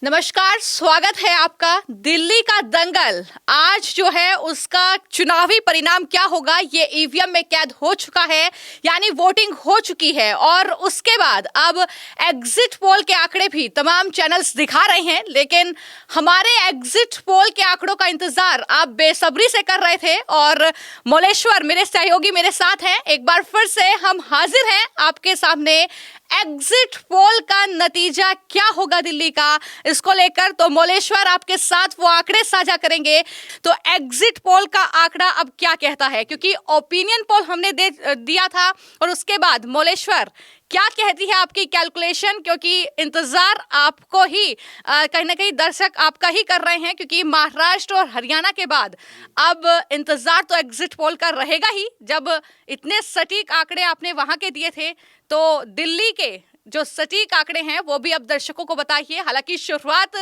नमस्कार, स्वागत है आपका। दिल्ली का दंगल आज जो है उसका चुनावी परिणाम क्या होगा ये ईवीएम में कैद हो चुका है, यानी वोटिंग हो चुकी है। और उसके बाद अब एग्जिट पोल के आंकड़े भी तमाम चैनल्स दिखा रहे हैं, लेकिन हमारे एग्जिट पोल के आंकड़ों का इंतजार आप बेसब्री से कर रहे थे। और मोलेश्वर मेरे सहयोगी मेरे साथ हैं। एक बार फिर से हम हाजिर हैं आपके सामने। एग्जिट पोल का नतीजा क्या होगा दिल्ली का, इसको लेकर तो मोलेश्वर आपके साथ वो आंकड़े साझा करेंगे। तो एग्जिट पोल का आंकड़ा अब क्या कहता है, क्योंकि ओपिनियन पोल हमने दिया था, और उसके बाद मोलेश्वर क्या कहती है आपकी कैलकुलेशन, क्योंकि इंतजार आपको ही कहीं ना कहीं दर्शक आपका ही कर रहे हैं, क्योंकि महाराष्ट्र और हरियाणा के बाद अब इंतजार तो एग्जिट पोल का रहेगा ही। जब इतने सटीक आंकड़े आपने वहां के दिए थे, तो दिल्ली के जो सटीक आंकड़े हैं वो भी अब दर्शकों को बताइए। हालांकि शुरुआत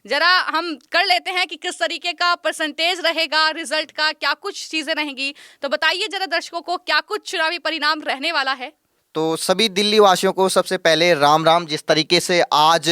जरा हम कर लेते हैं कि किस तरीके का परसेंटेज रहेगा रिजल्ट का, क्या कुछ चीजें रहेंगी, तो बताइए जरा दर्शकों को क्या कुछ चुनावी परिणाम रहने वाला है। तो सभी दिल्ली वासियों को सबसे पहले राम राम। जिस तरीके से आज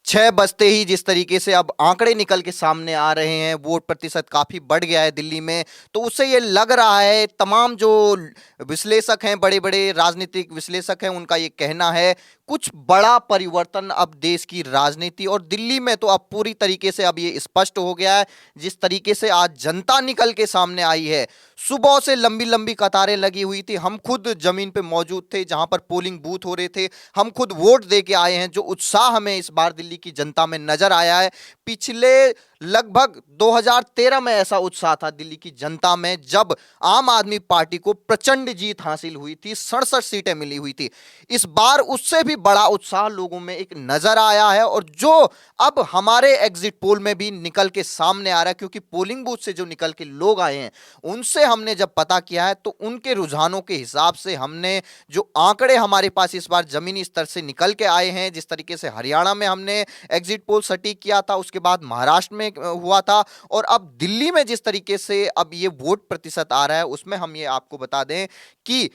6 बजते ही जिस तरीके से अब आंकड़े निकल के सामने आ रहे हैं, वोट प्रतिशत काफी बढ़ गया है दिल्ली में, तो उससे ये लग रहा है, तमाम जो विश्लेषक हैं, बड़े बड़े राजनीतिक विश्लेषक हैं, उनका ये कहना है कुछ बड़ा परिवर्तन अब देश की राजनीति और दिल्ली में तो अब पूरी तरीके से अब ये स्पष्ट हो गया है। जिस तरीके से आज जनता निकल के सामने आई है, सुबह से लंबी लंबी कतारें लगी हुई थी। हम खुद जमीन पे मौजूद थे जहां पर पोलिंग बूथ हो रहे थे, हम खुद वोट दे के आए हैं। जो उत्साह हमें इस बार दिल्ली की जनता में नजर आया है, पिछले लगभग 2013 में ऐसा उत्साह था दिल्ली की जनता में, जब आम आदमी पार्टी को प्रचंड जीत हासिल हुई थी, 67 सीटें मिली हुई थी। इस बार उससे भी बड़ा उत्साह लोगों में एक नजर आया है, और जो अब हमारे एग्जिट पोल में भी निकल के सामने आ रहा है, क्योंकि पोलिंग बूथ से जो निकल के लोग आए हैं उनसे हमने जब पता किया है, तो उनके रुझानों के हिसाब से हमने जो आंकड़े हमारे पास इस बार जमीनी स्तर से निकल के आए हैं, जिस तरीके से हरियाणा में हमने एग्जिट पोल सटीक किया था, उसके बाद महाराष्ट्र में हुआ था, और अब दिल्ली में जिस तरीके से अब ये वोट प्रतिशत आ रहा है, उसमें हम ये आपको बता दें कि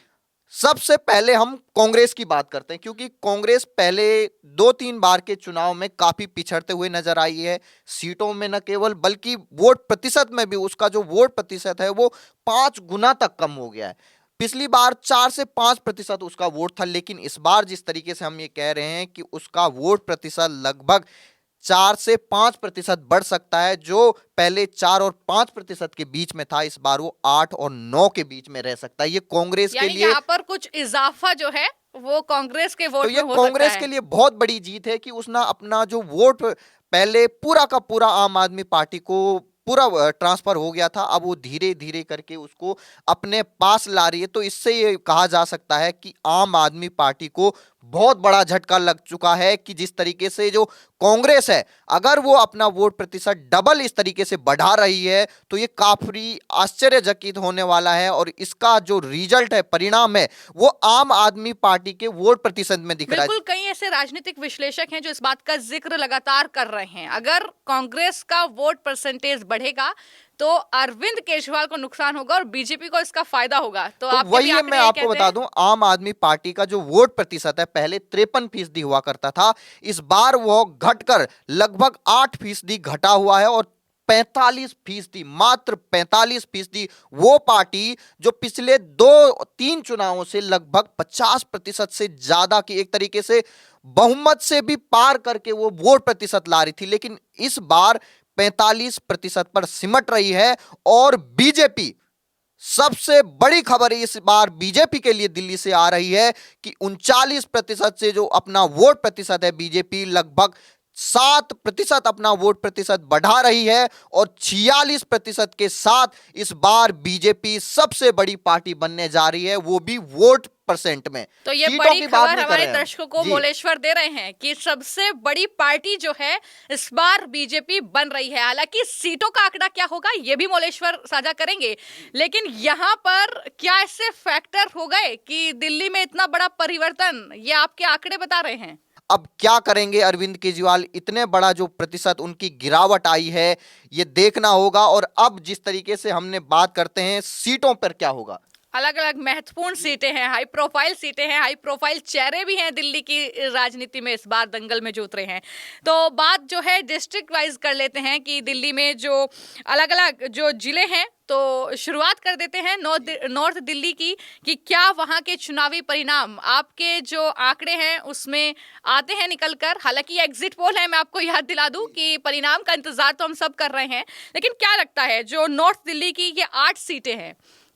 सबसे पहले हम कांग्रेस की बात करते हैं, क्योंकि कांग्रेस पहले 2-3 बार के चुनाव में काफी पिछड़ते हुए नजर आई है, सीटों में न केवल बल्कि वोट प्रतिशत में भी। उसका जो वोट प्रतिशत है वो 5 गुना तक कम हो गया है। पिछली बार 4 से 5% उसका वोट था, लेकिन इस बार जिस तरीके से हम ये कह रहे हैं कि उसका वोट प्रतिशत लगभग 4 से 5% बढ़ सकता है। जो पहले 4 और 5% के बीच में था, इस बार वो 8 और 9 के बीच में रह सकता है। ये कांग्रेस के लिए यहाँ पर कुछ इजाफा जो है वो कांग्रेस के वोट तो ये में हो कांग्रेस सकता के है। लिए बहुत बड़ी जीत है कि उसने अपना जो वोट पहले पूरा का पूरा आम आदमी पार्टी को पूरा ट्रांसफर हो गया था, अब वो धीरे धीरे करके उसको अपने पास ला रही है। तो इससे ये कहा जा सकता है कि आम आदमी पार्टी को बहुत बड़ा झटका लग चुका है, कि जिस तरीके से जो कांग्रेस है, अगर वो अपना वोट प्रतिशत डबल इस तरीके से बढ़ा रही है, तो ये काफी आश्चर्यचकित होने वाला है, और इसका जो रिजल्ट है, परिणाम है, वो आम आदमी पार्टी के वोट प्रतिशत में दिख रहा है। बिल्कुल, कई ऐसे राजनीतिक विश्लेषक हैं जो इस बात का जिक्र लगातार कर रहे हैं, अगर कांग्रेस का वोट परसेंटेज बढ़ेगा तो अरविंद केजरीवाल को नुकसान होगा और बीजेपी को इसका फायदा होगा। तो वही है, मैं आपको बता दूं, आम आदमी पार्टी का जो वोट प्रतिशत है पहले 53% हुआ करता था, इस बार वो घटकर लगभग 8% घटा हुआ है, और 45%, मात्र 45% वो पार्टी जो पिछले 2-3 चुनावों से लगभग 50% से ज्यादा की एक तरीके से बहुमत से भी पार करके वो वोट प्रतिशत ला रही थी, लेकिन इस बार 45% पर सिमट रही है। और बीजेपी, सबसे बड़ी खबर इस बार बीजेपी के लिए दिल्ली से आ रही है कि 39% से जो अपना वोट प्रतिशत है, बीजेपी लगभग 7% अपना वोट प्रतिशत बढ़ा रही है, और 46% के साथ इस बार बीजेपी सबसे बड़ी पार्टी बनने जा रही है, वो भी वोट परसेंट में। तो ये बड़ी खबर हमारे दर्शकों को मोलेश्वर दे रहे हैं कि सबसे बड़ी पार्टी जो है इस बार बीजेपी बन रही है। हालांकि सीटों का आंकड़ा क्या होगा ये भी मोलेश्वर साझा करेंगे, लेकिन यहाँ पर क्या ऐसे फैक्टर हो गए कि दिल्ली में इतना बड़ा परिवर्तन, ये आपके आंकड़े बता रहे हैं। अब क्या करेंगे अरविंद केजरीवाल, इतने बड़ा जो प्रतिशत उनकी गिरावट आई है ये देखना होगा। और अब जिस तरीके से हमने बात करते हैं सीटों पर क्या होगा, अलग अलग महत्वपूर्ण सीटें हैं, हाई प्रोफाइल सीटें हैं, हाई प्रोफाइल चेहरे भी हैं दिल्ली की राजनीति में इस बार दंगल में जो उतरे हैं। तो बात जो है डिस्ट्रिक्ट वाइज कर लेते हैं कि दिल्ली में जो अलग अलग जो जिले हैं, तो शुरुआत कर देते हैं नॉर्थ दिल्ली की कि क्या वहां के चुनावी परिणाम आपके जो आंकड़े हैं उसमें आते हैं निकल कर। हालांकि ये एग्जिट पोल है, मैं आपको याद दिला दूं कि परिणाम का इंतजार तो हम सब कर रहे हैं, लेकिन क्या लगता है जो नॉर्थ दिल्ली की ये 8 सीटें हैं,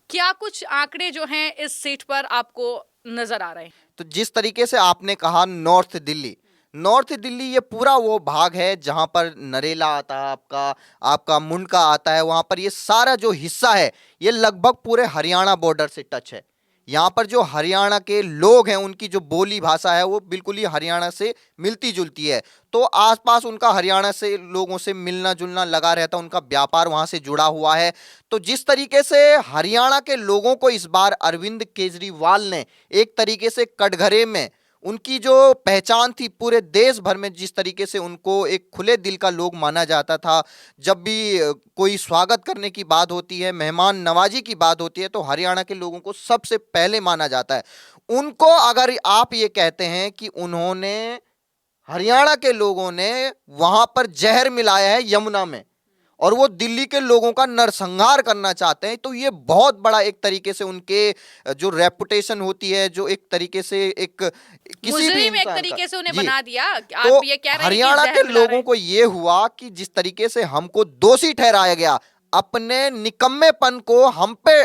क्या कुछ आंकड़े जो हैं इस सीट पर आपको नजर आ रहे हैं? तो जिस तरीके से आपने कहा नॉर्थ दिल्ली ये पूरा वो भाग है जहां पर नरेला आता है, आपका आपका मुंडका आता है, वहां पर ये सारा जो हिस्सा है ये लगभग पूरे हरियाणा बॉर्डर से टच है। यहाँ पर जो हरियाणा के लोग हैं उनकी जो बोली भाषा है वो बिल्कुल ही हरियाणा से मिलती जुलती है। तो आसपास उनका हरियाणा से लोगों से मिलना जुलना लगा रहता है, उनका व्यापार वहां से जुड़ा हुआ है। तो जिस तरीके से हरियाणा के लोगों को इस बार अरविंद केजरीवाल ने एक तरीके से कटघरे में उनकी जो पहचान थी पूरे देश भर में, जिस तरीके से उनको एक खुले दिल का लोग माना जाता था, जब भी कोई स्वागत करने की बात होती है, मेहमान नवाजी की बात होती है, तो हरियाणा के लोगों को सबसे पहले माना जाता है। उनको अगर आप ये कहते हैं कि उन्होंने हरियाणा के लोगों ने वहां पर जहर मिलाया है यमुना में और वो दिल्ली के लोगों का नरसंहार करना चाहते हैं, तो ये बहुत बड़ा एक तरीके से उनके जो रेपुटेशन होती है, जो एक तरीके से एक किसी भी मुजरिम एक इंसान तरीके का से उन्हें जी, बना दिया। तो आप ये कह रहे हैं हरियाणा कि के जहर मिला रहे लोगों हैं। को ये हुआ कि जिस तरीके से हमको दोषी ठहराया गया, अपने निकम्मेपन को हम पे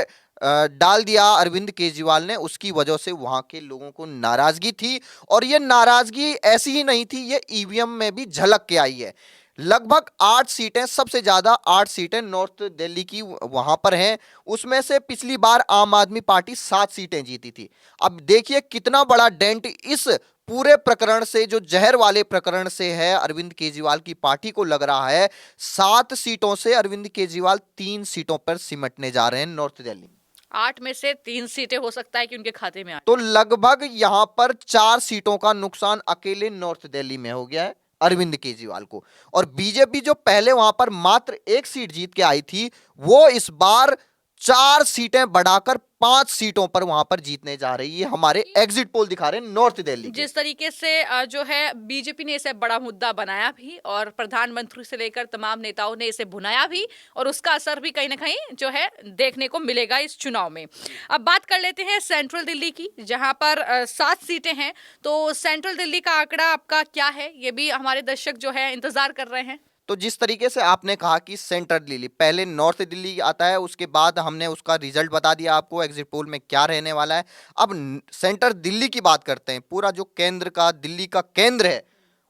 डाल दिया अरविंद केजरीवाल ने, उसकी वजह से वहां के लोगों को नाराजगी थी। और ये नाराजगी ऐसी ही नहीं थी, ये ईवीएम में भी झलक के आई है। लगभग 8 सीटें, सबसे ज्यादा 8 सीटें नॉर्थ दिल्ली की वहां पर हैं। उसमें से पिछली बार आम आदमी पार्टी 7 सीटें जीती थी। अब देखिए कितना बड़ा डेंट इस पूरे प्रकरण से, जो जहर वाले प्रकरण से है, अरविंद केजरीवाल की पार्टी को लग रहा है। 7 सीटों से अरविंद केजरीवाल 3 सीटों पर सिमटने जा रहे हैं नॉर्थ दिल्ली में। 8 में से 3 सीटें हो सकता है कि उनके खाते में आए। तो लगभग यहां पर 4 सीटों का नुकसान अकेले नॉर्थ दिल्ली में हो गया है अरविंद केजरीवाल को। और बीजेपी जो पहले वहां पर मात्र 1 सीट जीत के आई थी, वो इस बार 4 सीटें बढ़ाकर 5 सीटों पर वहां पर जीतने जा रही है। हमारे एग्जिट पोल दिखा रहे हैं नॉर्थ दिल्ली के। जिस तरीके से जो है बीजेपी ने इसे बड़ा मुद्दा बनाया भी और प्रधानमंत्री से लेकर तमाम नेताओं ने इसे भुनाया भी, और उसका असर भी कहीं ना कहीं जो है देखने को मिलेगा इस चुनाव में। अब बात कर लेते हैं सेंट्रल दिल्ली की, जहां पर 7 सीटें हैं। तो सेंट्रल दिल्ली का आंकड़ा आपका क्या है, ये भी हमारे दर्शक जो है इंतजार कर रहे हैं। तो जिस तरीके से आपने कहा कि सेंट्रल दिल्ली, पहले नॉर्थ दिल्ली आता है, उसके बाद हमने उसका रिजल्ट बता दिया आपको एग्जिट पोल में क्या रहने वाला है। अब सेंट्रल दिल्ली की बात करते हैं। पूरा जो केंद्र का, दिल्ली का केंद्र है,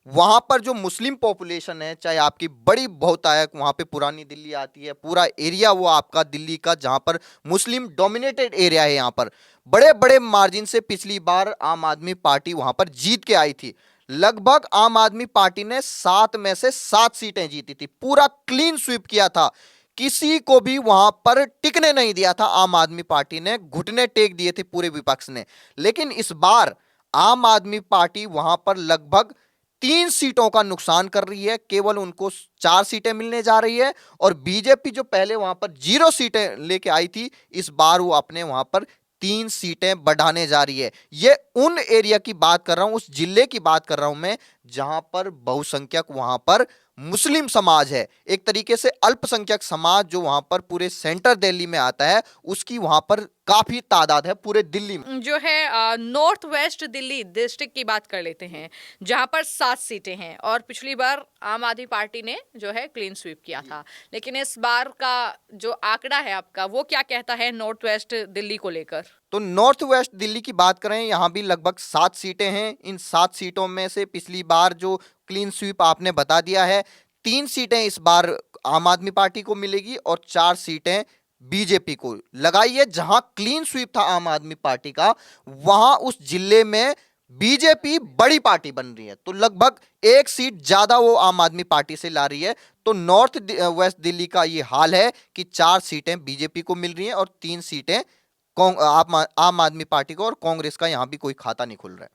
वहां पर जो मुस्लिम पॉपुलेशन है, चाहे आपकी बड़ी बहुतायत वहां पे पुरानी दिल्ली आती है, पूरा एरिया वो आपका दिल्ली का जहां पर मुस्लिम डोमिनेटेड एरिया है, यहाँ पर बड़े बड़े मार्जिन से पिछली बार आम आदमी पार्टी वहां पर जीत के आई थी। लगभग आम आदमी पार्टी ने 7 में से 7 सीटें जीती थी, पूरा क्लीन स्वीप किया था, किसी को भी वहां पर टिकने नहीं दिया था। आम आदमी पार्टी ने घुटने टेक दिए थे पूरे विपक्ष ने। लेकिन इस बार आम आदमी पार्टी वहां पर लगभग 3 सीटों का नुकसान कर रही है, केवल उनको 4 सीटें मिलने जा रही है। और बीजेपी जो पहले वहां पर 0 सीटें लेके आई थी, इस बार वो अपने वहां पर 3 सीटें बढ़ाने जा रही है। ये उन एरिया की बात कर रहा हूं, उस जिले की बात कर रहा हूं मैं, जहां पर बहुसंख्यक वहां पर मुस्लिम समाज है, एक तरीके से अल्पसंख्यक समाज जो वहां पर पूरे सेंटर दिल्ली में आता है, उसकी वहां पर काफी तादाद है पूरे दिल्ली में। जो है नॉर्थ वेस्ट दिल्ली डिस्ट्रिक्ट की बात कर लेते हैं, जहां पर 7 सीटें हैं और पिछली बार आम आदमी पार्टी ने जो है क्लीन स्वीप किया था। लेकिन इस बार का जो आंकड़ा है आपका, वो क्या कहता है नॉर्थ वेस्ट दिल्ली को लेकर? तो नॉर्थ वेस्ट दिल्ली की बात करें, यहां भी लगभग 7 सीटें हैं। इन 7 सीटों में से पिछली बार जो क्लीन स्वीप आपने बता दिया है, 3 सीटें इस बार आम आदमी पार्टी को मिलेगी और 4 सीटें बीजेपी को लगाई है। जहां क्लीन स्वीप था आम आदमी पार्टी का, वहां उस जिले में बीजेपी बड़ी पार्टी बन रही है, तो लगभग 1 सीट ज्यादा वो आम आदमी पार्टी से ला रही है। तो नॉर्थ वेस्ट दिल्ली का ये हाल है कि 4 सीटें बीजेपी को मिल रही हैं और 3 सीटें आम आदमी पार्टी का और कांग्रेस का यहाँ भी कोई खाता नहीं खुल रहा है।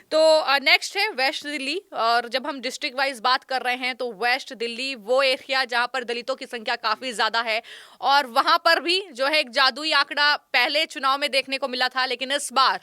तो नेक्स्ट है वेस्ट दिल्ली। और जब हम डिस्ट्रिक्ट वाइज बात कर रहे हैं तो वेस्ट दिल्ली वो एरिया जहां पर दलितों की संख्या काफी ज्यादा है, और वहां पर भी जो है एक जादुई आंकड़ा पहले चुनाव में देखने को मिला था, लेकिन इस बार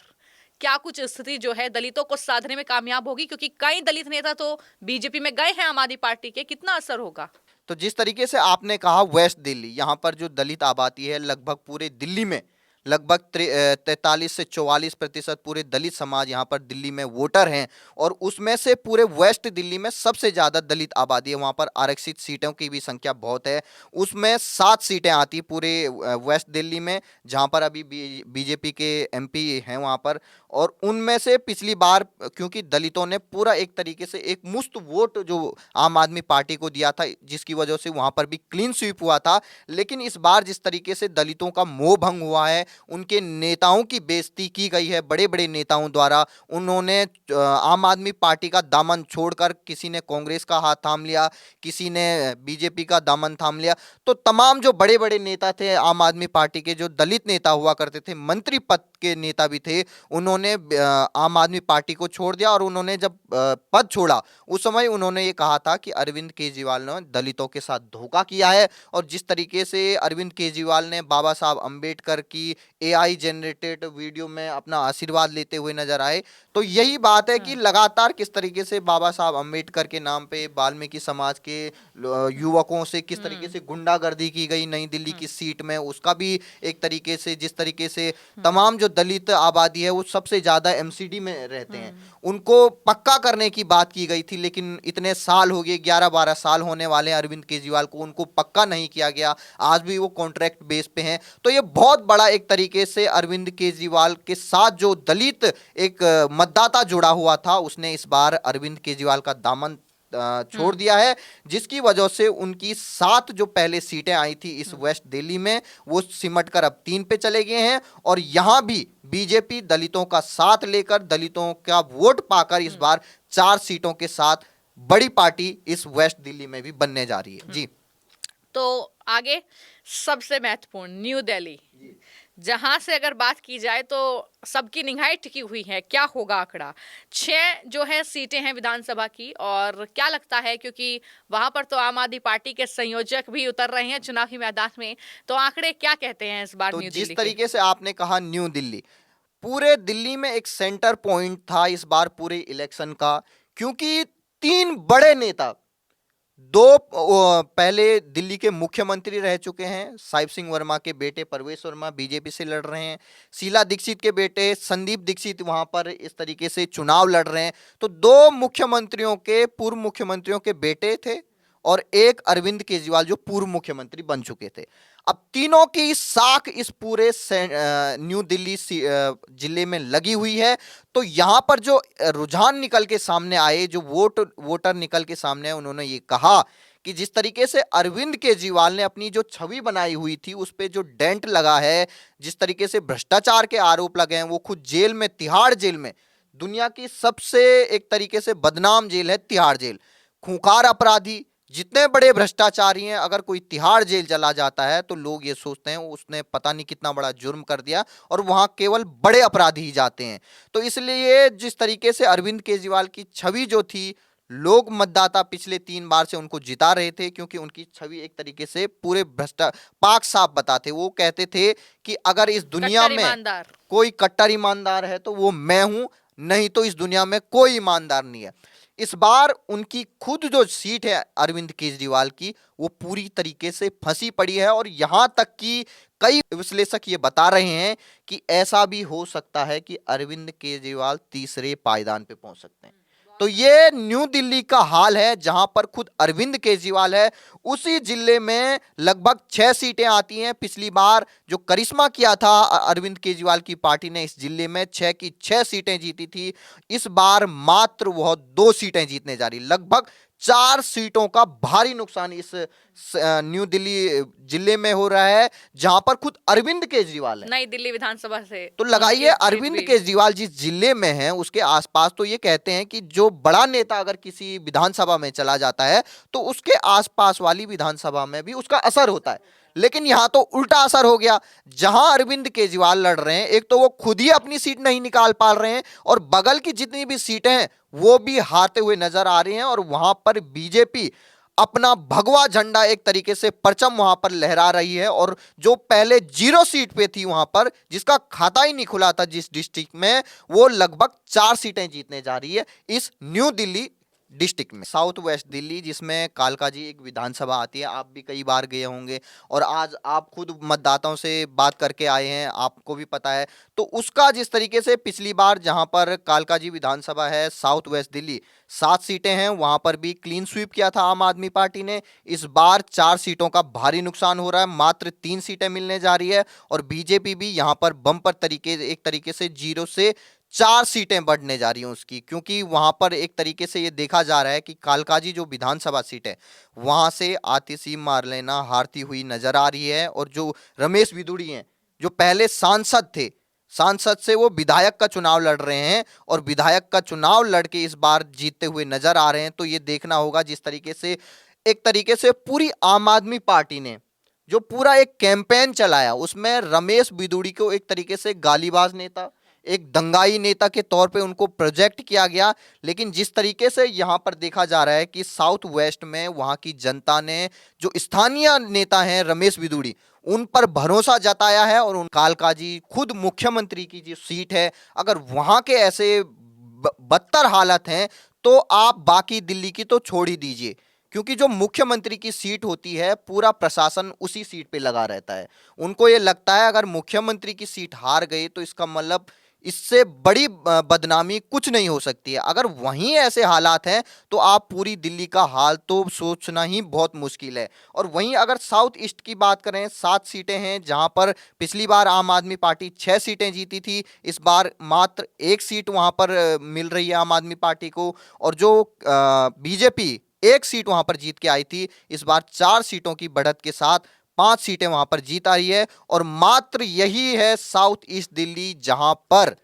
क्या कुछ स्थिति जो है दलितों को साधने में कामयाब होगी? क्योंकि कई दलित नेता तो बीजेपी में गए हैं आम आदमी पार्टी के, कितना असर होगा? तो जिस तरीके से आपने कहा वेस्ट दिल्ली, यहाँ पर जो दलित आबादी है लगभग पूरे दिल्ली में लगभग 43 से 44% पूरे दलित समाज यहाँ पर दिल्ली में वोटर हैं, और उसमें से पूरे वेस्ट दिल्ली में सबसे ज़्यादा दलित आबादी है। वहाँ पर आरक्षित सीटों की भी संख्या बहुत है, उसमें 7 सीटें आती पूरे वेस्ट दिल्ली में, जहाँ पर अभी बीजेपी के एमपी हैं वहाँ पर। और उनमें से पिछली बार क्योंकि दलितों ने पूरा एक तरीके से एक मुफ्त वोट जो आम आदमी पार्टी को दिया था, जिसकी वजह से वहाँ पर भी क्लीन स्वीप हुआ था, लेकिन इस बार जिस तरीके से दलितों का मोह भंग हुआ है, उनके नेताओं की बेइज्जती की गई है बड़े बड़े नेताओं द्वारा। उन्होंने आम आदमी पार्टी का दामन छोड़कर किसी ने कांग्रेस का हाथ थाम लिया, किसी ने बीजेपी का दामन थाम लिया। तो तमाम जो बड़े बड़े नेता थे आम आदमी पार्टी के, जो दलित नेता हुआ करते थे, मंत्री पद के नेता भी थे, उन्होंने आम आदमी पार्टी को छोड़ दिया। और उन्होंने जब पद छोड़ा उस समय उन्होंने ये कहा था कि अरविंद केजरीवाल ने दलितों के साथ धोखा किया है। और जिस तरीके से अरविंद केजरीवाल ने बाबा साहब अंबेडकर की एआई जनरेटेड वीडियो में अपना आशीर्वाद लेते हुए नजर आए, तो यही बात है कि लगातार किस तरीके से बाबा साहब अंबेडकर के नाम पे वाल्मीकि समाज के युवकों से किस तरीके से गुंडागर्दी की गई नई दिल्ली की सीट में, उसका भी एक तरीके से जिस तरीके से तमाम जो दलित आबादी है वो सबसे ज्यादा एमसीडी में रहते हैं, उनको पक्का करने की बात की गई थी। लेकिन इतने साल हो गए, 11-12 साल होने वाले हैं अरविंद केजरीवाल को, उनको पक्का नहीं किया गया, आज भी वो कॉन्ट्रैक्ट बेस पे हैं। तो ये बहुत बड़ा एक तरीके से अरविंद केजरीवाल के साथ जो दलित एक मतदाता जुड़ा हुआ था, उसने इस बार अरविंद केजरीवाल का दामन छोड़ दिया है, जिसकी वजह से उनकी 7 जो पहले सीटें आई थी इस वेस्ट दिल्ली में, वो सिमट कर अब 3 पे चले गए हैं। और यहां भी बीजेपी दलितों का साथ लेकर, दलितों का वोट पाकर इस बार 4 सीटों के साथ बड़ी पार्टी इस वेस्ट दिल्ली में भी बनने जा रही है। जी, तो आगे सबसे महत्वपूर्ण न्यू दिल्ली, जहां से अगर बात की जाए तो सबकी निगाहें टिकी हुई है, क्या होगा आंकड़ा? 6 जो है सीटें हैं विधानसभा की, और क्या लगता है, क्योंकि वहां पर तो आम आदमी पार्टी के संयोजक भी उतर रहे हैं चुनावी मैदान में, तो आंकड़े क्या कहते हैं इस बार तो न्यू जिस दिल्ली तरीके से आपने कहा न्यू दिल्ली, पूरे दिल्ली में एक सेंटर पॉइंट था इस बार पूरे इलेक्शन का, क्योंकि 3 बड़े नेता, 2 पहले दिल्ली के मुख्यमंत्री रह चुके हैं, साहिब सिंह वर्मा के बेटे परवेश वर्मा बीजेपी से लड़ रहे हैं, शीला दीक्षित के बेटे संदीप दीक्षित वहां पर इस तरीके से चुनाव लड़ रहे हैं। तो 2 मुख्यमंत्रियों के, पूर्व मुख्यमंत्रियों के बेटे थे, और एक अरविंद केजरीवाल जो पूर्व मुख्यमंत्री बन चुके थे। अब तीनों की साख इस पूरे न्यू दिल्ली जिले में लगी हुई है। तो यहां पर जो रुझान निकल के सामने आए, जो वोटर निकल के सामने आए, उन्होंने ये कहा कि जिस तरीके से अरविंद केजरीवाल ने अपनी जो छवि बनाई हुई थी उस पे जो डेंट लगा है, जिस तरीके से भ्रष्टाचार के आरोप लगे हैं, वो खुद जेल में, तिहाड़ जेल में, दुनिया की सबसे एक तरीके से बदनाम जेल है तिहाड़ जेल। खूंखार अपराधी, जितने बड़े भ्रष्टाचारी हैं, अगर कोई तिहाड़ जेल चला जाता है तो लोग ये सोचते हैं उसने पता नहीं कितना बड़ा जुर्म कर दिया, और वहां केवल बड़े अपराधी ही जाते हैं। तो इसलिए जिस तरीके से अरविंद केजरीवाल की छवि जो थी, लोग मतदाता पिछले 3 बार से उनको जिता रहे थे, क्योंकि उनकी छवि एक तरीके से पूरे पाक साफ बताते। वो कहते थे कि अगर इस दुनिया में कोई कट्टर ईमानदार है तो वो मैं हूं, नहीं तो इस दुनिया में कोई ईमानदार नहीं है। इस बार उनकी खुद जो सीट है अरविंद केजरीवाल की, वो पूरी तरीके से फंसी पड़ी है। और यहां तक कि कई विश्लेषक ये बता रहे हैं कि ऐसा भी हो सकता है कि अरविंद केजरीवाल तीसरे पायदान पे पहुंच सकते हैं। तो ये न्यू दिल्ली का हाल है, जहां पर खुद अरविंद केजरीवाल है। उसी जिले में लगभग 6 सीटें आती हैं। पिछली बार जो करिश्मा किया था अरविंद केजरीवाल की पार्टी ने, इस जिले में 6 की 6 सीटें जीती थी। इस बार मात्र वह 2 सीटें जीतने जा रही, लगभग 4 सीटों का भारी नुकसान इस न्यू दिल्ली जिले में हो रहा है, जहां पर खुद अरविंद केजरीवाल है। नई दिल्ली विधानसभा से तो लगाइए, अरविंद केजरीवाल जिस जिले में है उसके आसपास, तो ये कहते हैं कि जो बड़ा नेता अगर किसी विधानसभा में चला जाता है तो उसके आसपास वाली विधानसभा में भी उसका असर होता है। लेकिन यहाँ तो उल्टा असर हो गया। जहां अरविंद केजरीवाल लड़ रहे हैं, एक तो वो खुद ही अपनी सीट नहीं निकाल पा रहे हैं और बगल की जितनी भी सीटें हैं वो भी हारते हुए नजर आ रही हैं, और वहां पर बीजेपी अपना भगवा झंडा, एक तरीके से परचम वहां पर लहरा रही है। और जो पहले 0 सीट पे थी वहां पर, जिसका खाता ही नहीं खुला था जिस डिस्ट्रिक्ट में, वो लगभग 4 सीटें जीतने जा रही है इस न्यू दिल्ली डिस्ट्रिक्ट में। साउथ वेस्ट दिल्ली, जिसमें कालकाजी एक विधानसभा आती है, आप भी कई बार गए होंगे और आज आप खुद मतदाताओं से बात करके आए हैं, आपको भी पता है। तो उसका जिस तरीके से पिछली बार जहां पर कालकाजी विधानसभा है साउथ वेस्ट दिल्ली, 7 सीटें हैं, वहां पर भी क्लीन स्वीप किया था आम आदमी पार्टी ने। इस बार 4 सीटों का भारी नुकसान हो रहा है, मात्र 3 सीटें मिलने जा रही है और बीजेपी भी यहां पर बम्पर तरीके, एक तरीके से 0 से 4 सीटें बढ़ने जा रही हैं उसकी, क्योंकि वहां पर एक तरीके से ये देखा जा रहा है कि कालकाजी जो विधानसभा सीट है वहां से आतिशी मारलेना हारती हुई नजर आ रही है। और जो रमेश बिधूड़ी हैं, जो पहले सांसद थे, सांसद से वो विधायक का चुनाव लड़ रहे हैं और विधायक का चुनाव लड़के इस बार जीतते हुए नजर आ रहे हैं। तो ये देखना होगा जिस तरीके से, एक तरीके से पूरी आम आदमी पार्टी ने जो पूरा एक कैंपेन चलाया, उसमें रमेश बिधूड़ी को एक तरीके से गालीबाज नेता, एक दंगाई नेता के तौर पे उनको प्रोजेक्ट किया गया। लेकिन जिस तरीके से यहाँ पर देखा जा रहा है कि साउथ वेस्ट में वहाँ की जनता ने जो स्थानीय नेता हैं रमेश बिधूड़ी, उन पर भरोसा जताया है और उन कालकाजी खुद मुख्यमंत्री की जो सीट है, अगर वहाँ के ऐसे बदतर हालत हैं तो आप बाकी दिल्ली की तो छोड़ ही दीजिए, क्योंकि जो मुख्यमंत्री की सीट होती है पूरा प्रशासन उसी सीट पे लगा रहता है। उनको ये लगता है अगर मुख्यमंत्री की सीट हार गई तो इसका मतलब इससे बड़ी बदनामी कुछ नहीं हो सकती है। अगर वहीं ऐसे हालात हैं तो आप पूरी दिल्ली का हाल तो सोचना ही बहुत मुश्किल है। और वहीं अगर साउथ ईस्ट की बात करें, 7 सीटें हैं, जहां पर पिछली बार आम आदमी पार्टी 6 सीटें जीती थी, इस बार मात्र 1 सीट वहां पर मिल रही है आम आदमी पार्टी को। और जो बीजेपी 1 सीट वहां पर जीत के आई थी, इस बार 4 सीटों की बढ़त के साथ 5 सीटें वहां पर जीत आ रही है। और मात्र यही है साउथ ईस्ट दिल्ली जहां पर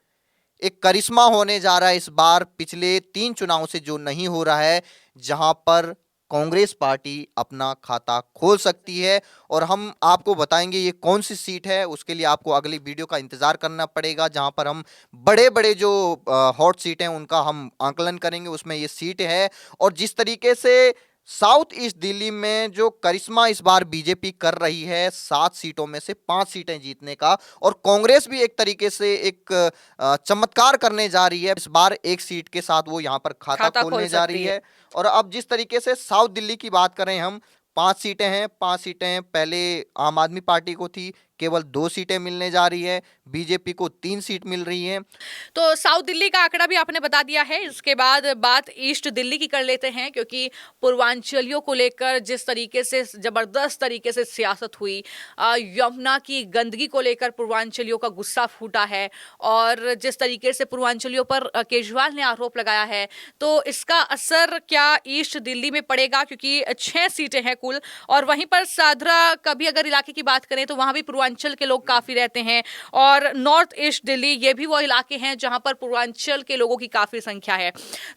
एक करिश्मा होने जा रहा है इस बार, पिछले 3 चुनावों से जो नहीं हो रहा है, जहां पर कांग्रेस पार्टी अपना खाता खोल सकती है। और हम आपको बताएंगे ये कौन सी सीट है, उसके लिए आपको अगली वीडियो का इंतजार करना पड़ेगा, जहां पर हम बड़े बड़े जो हॉट सीट हैं उनका हम आंकलन करेंगे, उसमें ये सीट है। और जिस तरीके से साउथ ईस्ट दिल्ली में जो करिश्मा इस बार बीजेपी कर रही है, 7 सीटों में से 5 सीटें जीतने का, और कांग्रेस भी एक तरीके से एक चमत्कार करने जा रही है, इस बार 1 सीट के साथ वो यहाँ पर खाता खोलने जा रही है। और अब जिस तरीके से साउथ दिल्ली की बात करें हम, 5 सीटें हैं, 5 सीटें पहले आम आदमी पार्टी को थी, केवल 2 सीटें मिलने जा रही है, बीजेपी को 3 सीट मिल रही हैं। तो साउथ दिल्ली का आंकड़ा भी आपने बता दिया है। इसके बाद बात ईस्ट दिल्ली की कर लेते हैं, क्योंकि पूर्वांचलियों को लेकर जिस तरीके से जबरदस्त तरीके से सियासत हुई, यमुना की गंदगी को लेकर पूर्वांचलियों का गुस्सा फूटा है, और जिस तरीके से पूर्वांचलियों पर केजरीवाल ने आरोप लगाया है, तो इसका असर क्या ईस्ट दिल्ली में पड़ेगा? क्योंकि 6 सीटें हैं कुल, और वहीं पर सादरा का भी अगर इलाके की बात करें तो वहां भी पूर्वांचल के लोग काफी रहते हैं, और नॉर्थ ईस्ट दिल्ली ये भी वो इलाके हैं जहां पर पूर्वांचल के लोगों की काफी संख्या है।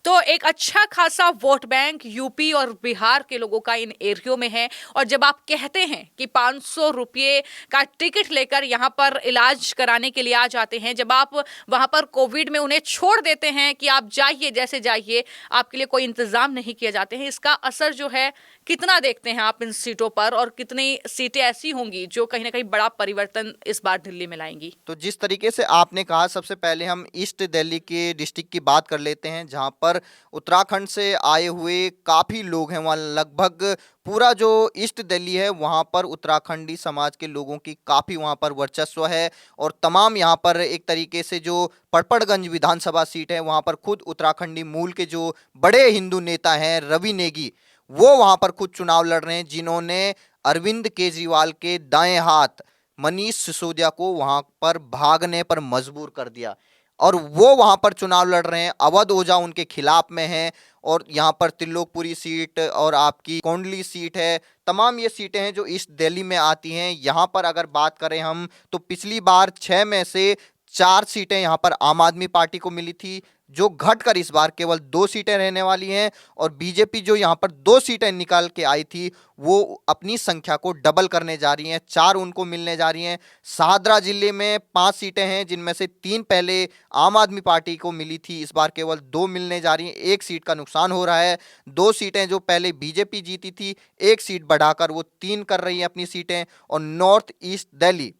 तो एक अच्छा खासा वोट बैंक यूपी और बिहार के लोगों का इन एरियो में है। और जब आप कहते हैं कि 500 रुपये का टिकट लेकर यहां पर इलाज कराने के लिए आ जाते हैं, जब आप वहां पर कोविड में उन्हें छोड़ देते हैं कि आप जाइए जैसे जाइए, आपके लिए कोई इंतजाम नहीं किए जाते हैं, इसका असर जो है कितना देखते हैं आप इन सीटों पर, और कितनी सीटें ऐसी होंगी जो कहीं ना कहीं बड़ा परिवर्तन इस बार दिल्ली में लाएंगी? तो जिस तरीके से आपने कहा, सबसे पहले हम ईस्ट दिल्ली के डिस्ट्रिक्ट की बात कर लेते हैं, जहां पर उत्तराखंड से आए हुए काफ़ी लोग हैं। वहाँ लगभग पूरा जो ईस्ट दिल्ली है वहाँ पर उत्तराखंडी समाज के लोगों की काफ़ी वहाँ पर वर्चस्व है। और तमाम यहाँ पर एक तरीके से जो पड़पड़गंज विधानसभा सीट है, वहाँ पर खुद उत्तराखंडी मूल के जो बड़े हिंदू नेता हैं रवि नेगी, वो वहाँ पर खुद चुनाव लड़ रहे हैं, जिन्होंने अरविंद केजरीवाल के दाएं हाथ मनीष सिसोदिया को वहां पर भागने पर मजबूर कर दिया, और वो वहां पर चुनाव लड़ रहे हैं। अवध ओझा उनके खिलाफ में है, और यहाँ पर त्रिलोकपुरी सीट और आपकी कोंडली सीट है, तमाम ये सीटें हैं जो ईस्ट दिल्ली में आती हैं। यहाँ पर अगर बात करें हम तो पिछली बार 6 में से 4 सीटें यहाँ पर आम आदमी पार्टी को मिली थी, जो घटकर इस बार केवल 2 सीटें रहने वाली हैं। और बीजेपी जो यहाँ पर 2 सीटें निकाल के आई थी, वो अपनी संख्या को डबल करने जा रही हैं, 4 उनको मिलने जा रही हैं। शाहदरा जिले में 5 सीटें हैं, जिनमें से 3 पहले आम आदमी पार्टी को मिली थी, इस बार केवल 2 मिलने जा रही हैं। 1 सीट का नुकसान हो रहा है। 2 सीटें जो पहले बीजेपी जीती थी, 1 सीट बढ़ाकर वो 3 कर रही हैं अपनी सीटें। और नॉर्थ ईस्ट दिल्ली,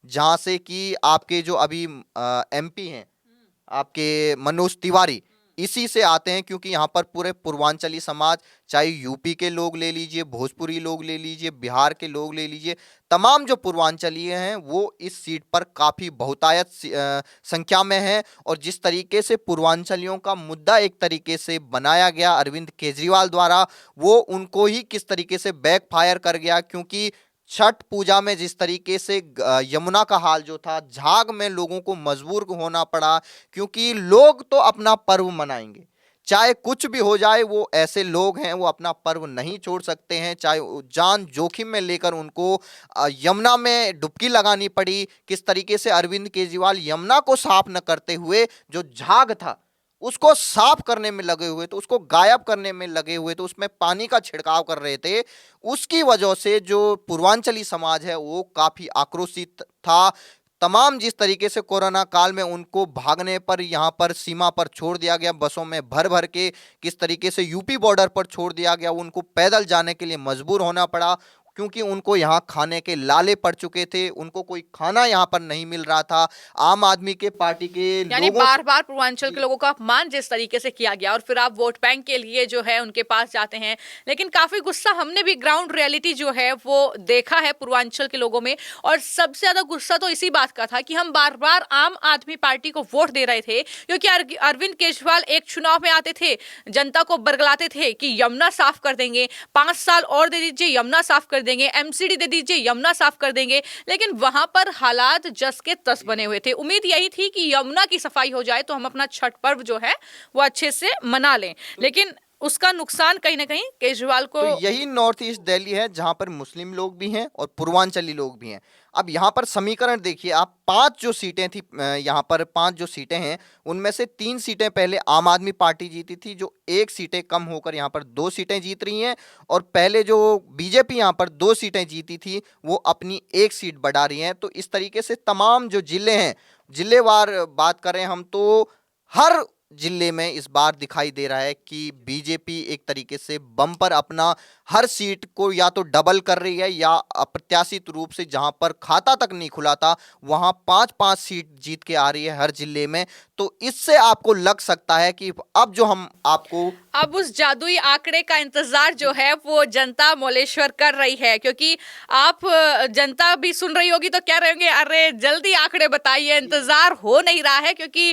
जहाँ से कि आपके जो अभी एमपी हैं आपके मनोज तिवारी, इसी से आते हैं, क्योंकि यहाँ पर पूरे पूर्वांचली समाज, चाहे यूपी के लोग ले लीजिए, भोजपुरी लोग ले लीजिए, बिहार के लोग ले लीजिए, तमाम जो पूर्वांचलीय हैं वो इस सीट पर काफ़ी बहुतायत संख्या में हैं। और जिस तरीके से पूर्वांचलियों का मुद्दा एक तरीके से बनाया गया अरविंद केजरीवाल द्वारा, वो उनको ही किस तरीके से बैकफायर कर गया। क्योंकि छठ पूजा में जिस तरीके से यमुना का हाल जो था, झाग में लोगों को मजबूर होना पड़ा, क्योंकि लोग तो अपना पर्व मनाएंगे, चाहे कुछ भी हो जाए। वो ऐसे लोग हैं, वो अपना पर्व नहीं छोड़ सकते हैं, चाहे जान जोखिम में लेकर उनको यमुना में डुबकी लगानी पड़ी। किस तरीके से अरविंद केजरीवाल यमुना को साफ न करते हुए जो झाग था उसको साफ करने में लगे हुए, तो उसको गायब करने में लगे हुए, तो उसमें पानी का छिड़काव कर रहे थे। उसकी वजह से जो पूर्वांचली समाज है वो काफी आक्रोशित था। तमाम जिस तरीके से कोरोना काल में उनको भागने पर यहाँ पर सीमा पर छोड़ दिया गया, बसों में भर भर के किस तरीके से यूपी बॉर्डर पर छोड़ दिया गया, उनको पैदल जाने के लिए मजबूर होना पड़ा, क्योंकि उनको यहाँ खाने के लाले पड़ चुके थे, उनको कोई खाना यहाँ पर नहीं मिल रहा था। आम आदमी के पार्टी के यानी लोगों बार बार पूर्वांचल के लोगों का अपमान जिस तरीके से किया गया, और फिर आप वोट बैंक के लिए जो है उनके पास जाते हैं। लेकिन काफी गुस्सा हमने भी ग्राउंड रियलिटी जो है वो देखा है पूर्वांचल के लोगों में, और सबसे ज्यादा गुस्सा तो इसी बात का था कि हम बार बार आम आदमी पार्टी को वोट दे रहे थे, क्योंकि अरविंद केजरीवाल एक चुनाव में आते थे, जनता को बरगलाते थे कि यमुना साफ कर देंगे, 5 साल और दे दीजिए यमुना साफ कर देंगे, एमसीडी दे दीजिए यमुना साफ कर देंगे। लेकिन वहां पर हालात जस के तस बने हुए थे। उम्मीद यही थी कि यमुना की सफाई हो जाए तो हम अपना छठ पर्व जो है वो अच्छे से मना लें, लेकिन उसका नुकसान कहीं ना कहीं केजरीवाल को। तो यही नॉर्थ ईस्ट दिल्ली है, जहां पर मुस्लिम लोग भी हैं और पूर्वांचली लोग भी हैं। अब यहाँ पर समीकरण देखिए आप, 5 जो सीटें थी, यहाँ पर 5 जो सीटें हैं, उनमें से 3 सीटें पहले आम आदमी पार्टी जीती थी, जो 1 सीटें कम होकर यहाँ पर 2 सीटें जीत रही हैं। और पहले जो बीजेपी यहाँ पर 2 सीटें जीती थी, वो अपनी 1 सीट बढ़ा रही हैं। तो इस तरीके से तमाम जो जिले हैं, जिलेवार बात करें हम, तो हर जिले में इस बार दिखाई दे रहा है कि बीजेपी एक तरीके से बम्पर अपना हर सीट को या तो डबल कर रही है, या अप्रत्याशित रूप से जहां पर खाता तक नहीं खुला था वहां 5-5 सीट जीत के आ रही है हर जिले में। तो इससे आपको लग सकता है कि अब जो हम आपको अब उस जादुई आंकड़े का इंतजार जो है वो जनता मोलेश्वर कर रही है, क्योंकि आप जनता भी सुन रही होगी तो कह रहे होंगे अरे जल्दी आंकड़े बताइए, इंतजार हो नहीं रहा है। क्योंकि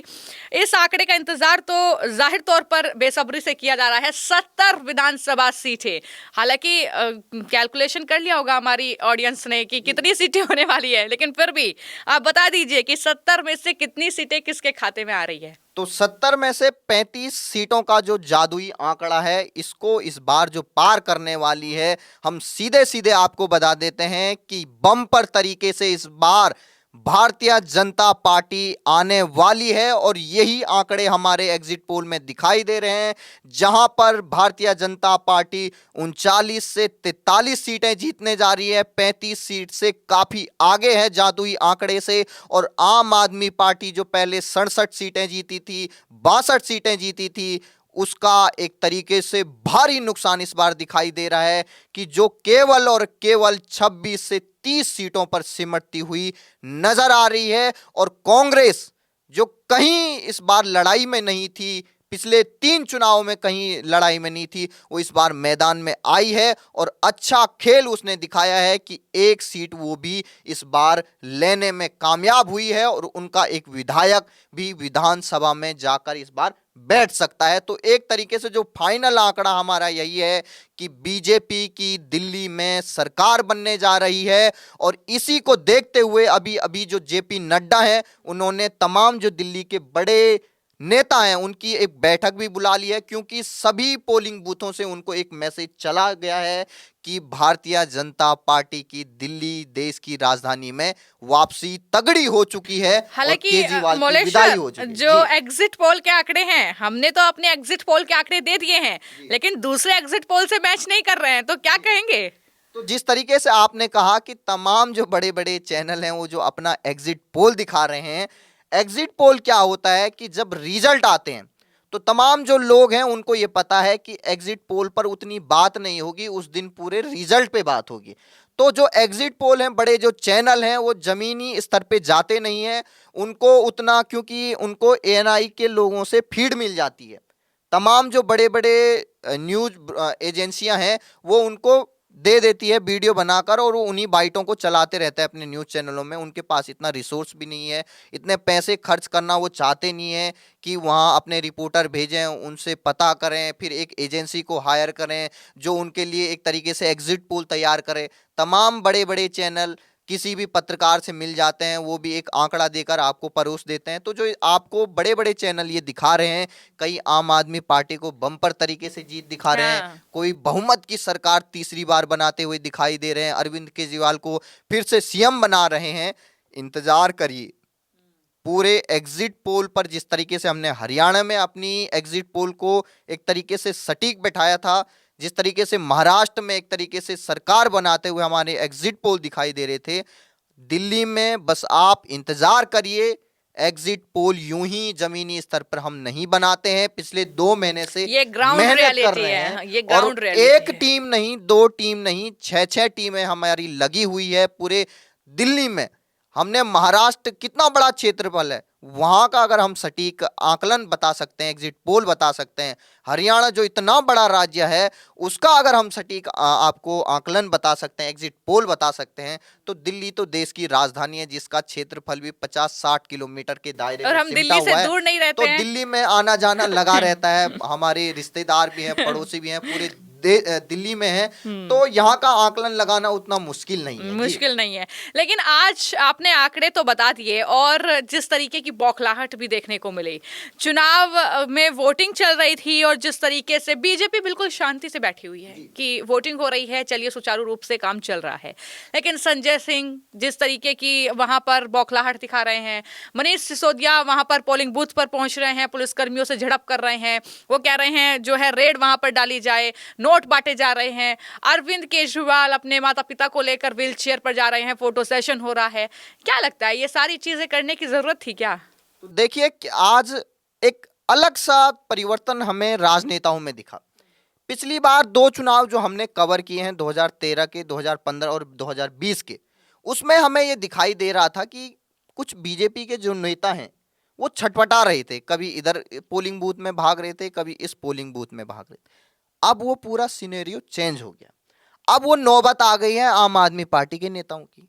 इस आंकड़े का इंतजार तो जाहिर तौर पर बेसब्री से किया जा रहा है। 70 विधानसभा सीटें, हालांकि कैलकुलेशन कर लिया होगा हमारी ऑडियंस ने कि कितनी सीटें होने वाली है, लेकिन फिर भी आप बता दीजिए कि 70 में से कितनी सीटें किसके खाते में आ रही है। तो 70 में से 35 सीटों का जो जादुई आंकड़ा है, इसको इस बार जो पार करने वाली है, हम सीधे सीधे आपको बता देते हैं कि बम्पर तरीके से इस बार भारतीय जनता पार्टी आने वाली है। और यही आंकड़े हमारे एग्जिट पोल में दिखाई दे रहे हैं, जहां पर भारतीय जनता पार्टी 39 से 43 सीटें जीतने जा रही है, 35 सीट से काफी आगे है जादुई आंकड़े से। और आम आदमी पार्टी जो पहले 67 सीटें जीती थी, 62 सीटें जीती थी, उसका एक तरीके से भारी नुकसान इस बार दिखाई दे रहा है, कि जो केवल और केवल 26 से 30 सीटों पर सिमटती हुई नजर आ रही है। और कांग्रेस जो कहीं इस बार लड़ाई में नहीं थी, पिछले 3 चुनाव में कहीं लड़ाई में नहीं थी, वो इस बार मैदान में आई है और अच्छा खेल उसने दिखाया है कि 1 सीट वो भी इस बार लेने में कामयाब हुई है, और उनका एक विधायक भी विधानसभा में जाकर इस बार बैठ सकता है। तो एक तरीके से जो फाइनल आंकड़ा हमारा यही है कि बीजेपी की दिल्ली में सरकार बनने जा रही है। और इसी को देखते हुए अभी जो जेपी नड्डा है, उन्होंने तमाम जो दिल्ली के बड़े नेता हैं उनकी एक बैठक भी बुला ली है, क्योंकि सभी पोलिंग बूथों से उनको एक मैसेज चला गया है कि भारतीय जनता पार्टी की दिल्ली देश की राजधानी में वापसी तगड़ी हो चुकी है और हालांकि केजरीवाल की विदाई हो चुकी है। जो जी। एग्जिट पोल के आंकड़े हैं, हमने तो अपने एग्जिट पोल के आंकड़े दे दिए हैं, लेकिन दूसरे एग्जिट पोल से मैच नहीं कर रहे हैं, तो क्या कहेंगे? तो जिस तरीके से आपने कहा कि तमाम जो बड़े बड़े चैनल हैं वो जो अपना एग्जिट पोल दिखा रहे हैं, एग्जिट पोल क्या होता है कि जब रिजल्ट आते हैं तो तमाम जो लोग हैं उनको ये पता है कि एग्जिट पोल पर उतनी बात नहीं होगी, उस दिन पूरे रिजल्ट पे बात होगी। तो जो एग्जिट पोल हैं, बड़े जो चैनल हैं, वो जमीनी स्तर पे जाते नहीं हैं, उनको उतना, क्योंकि उनको एएनआई के लोगों से फीड मिल जाती है। तमाम जो बड़े बड़े न्यूज एजेंसियां हैं वो उनको दे देती है वीडियो बनाकर, और वो उन्हीं बाइटों को चलाते रहते हैं अपने न्यूज़ चैनलों में। उनके पास इतना रिसोर्स भी नहीं है, इतने पैसे खर्च करना वो चाहते नहीं है कि वहाँ अपने रिपोर्टर भेजें, उनसे पता करें, फिर एक एजेंसी को हायर करें जो उनके लिए एक तरीके से एग्जिट पोल तैयार करे। तमाम बड़े बड़े चैनल किसी भी पत्रकार से मिल जाते हैं, वो भी एक आंकड़ा देकर आपको परोस देते हैं। तो जो आपको बड़े बड़े चैनल ये दिखा रहे हैं, कई आम आदमी पार्टी को बम्पर तरीके से जीत दिखा रहे हैं, हाँ। कोई बहुमत की सरकार तीसरी बार बनाते हुए दिखाई दे रहे हैं, अरविंद केजरीवाल को फिर से सीएम बना रहे हैं। इंतजार करिए पूरे एग्जिट पोल पर। जिस तरीके से हमने हरियाणा में अपनी एग्जिट पोल को एक तरीके से सटीक बैठाया था, जिस तरीके से महाराष्ट्र में एक तरीके से सरकार बनाते हुए हमारे एग्जिट पोल दिखाई दे रहे थे, दिल्ली में बस आप इंतजार करिए। एग्जिट पोल यूं ही जमीनी स्तर पर हम नहीं बनाते हैं, पिछले 2 महीने से ये ग्राउंड मेहनत कर रियलिटी रहे है, हैं। ये और ग्राउंड रियलिटी एक है। टीम नहीं, 2 टीम नहीं, 6 टीमें हमारी लगी हुई है पूरे दिल्ली में। हमने महाराष्ट्र कितना बड़ा क्षेत्रफल है, वहां का अगर हम सटीक आकलन बता सकते हैं, एग्जिट पोल बता सकते हैं, हरियाणा जो इतना बड़ा राज्य है उसका अगर हम सटीक आपको आकलन बता सकते हैं, एग्जिट पोल बता सकते हैं, तो दिल्ली तो देश की राजधानी है जिसका क्षेत्रफल भी 50-60 किलोमीटर के दायरे और में हम सिमटा दिल्ली से हुआ है। दूर नहीं रहते तो हैं। दिल्ली में आना जाना लगा रहता है, हमारे रिश्तेदार भी हैं, पड़ोसी भी हैं, पूरे दिल्ली में है, तो यहाँ का आकलन लगाना उतना मुश्किल नहीं है। जी। मुश्किल नहीं है, लेकिन आज आपने आंकड़े तो बता दिए, और जिस तरीके की बौखलाहट भी देखने को मिली चुनाव में, वोटिंग चल रही थी, और जिस तरीके से बीजेपी बिल्कुल शांति से बैठी हुई है कि वोटिंग हो रही है, चलिए सुचारू रूप से काम चल रहा है, लेकिन संजय सिंह जिस तरीके की वहां पर बौखलाहट दिखा रहे हैं, मनीष सिसोदिया वहां पर पोलिंग बूथ पर पहुंच रहे हैं, पुलिसकर्मियों से झड़प कर रहे हैं, वो कह रहे हैं जो है रेड वहां पर डाली जाए, नोट बांटे जा रहे हैं, अरविंद केजरीवाल अपने माता पिता को लेकर व्हील चेयर पर जा रहे हैं, फोटो सेशन हो रहा है। क्या लगता है ये सारी चीजें करने की जरूरत थी क्या? तो देखिए कि आज एक अलग सा परिवर्तन हमें राजनेताओं में दिखा। पिछली बार 2 चुनाव जो हमने कवर किए हैं, 2013 के, 2015 और 2020 के, उसमें हमें ये दिखाई दे रहा था कि कुछ बीजेपी के जो नेता हैं वो छटपटा रहे थे, कभी इधर पोलिंग बूथ में भाग रहे थे, कभी इस पोलिंग बूथ में भाग रहे थे। अब वो पूरा सिनेरियो चेंज हो गया। अब वो नौबत आ गई है आम आदमी पार्टी के नेताओं की।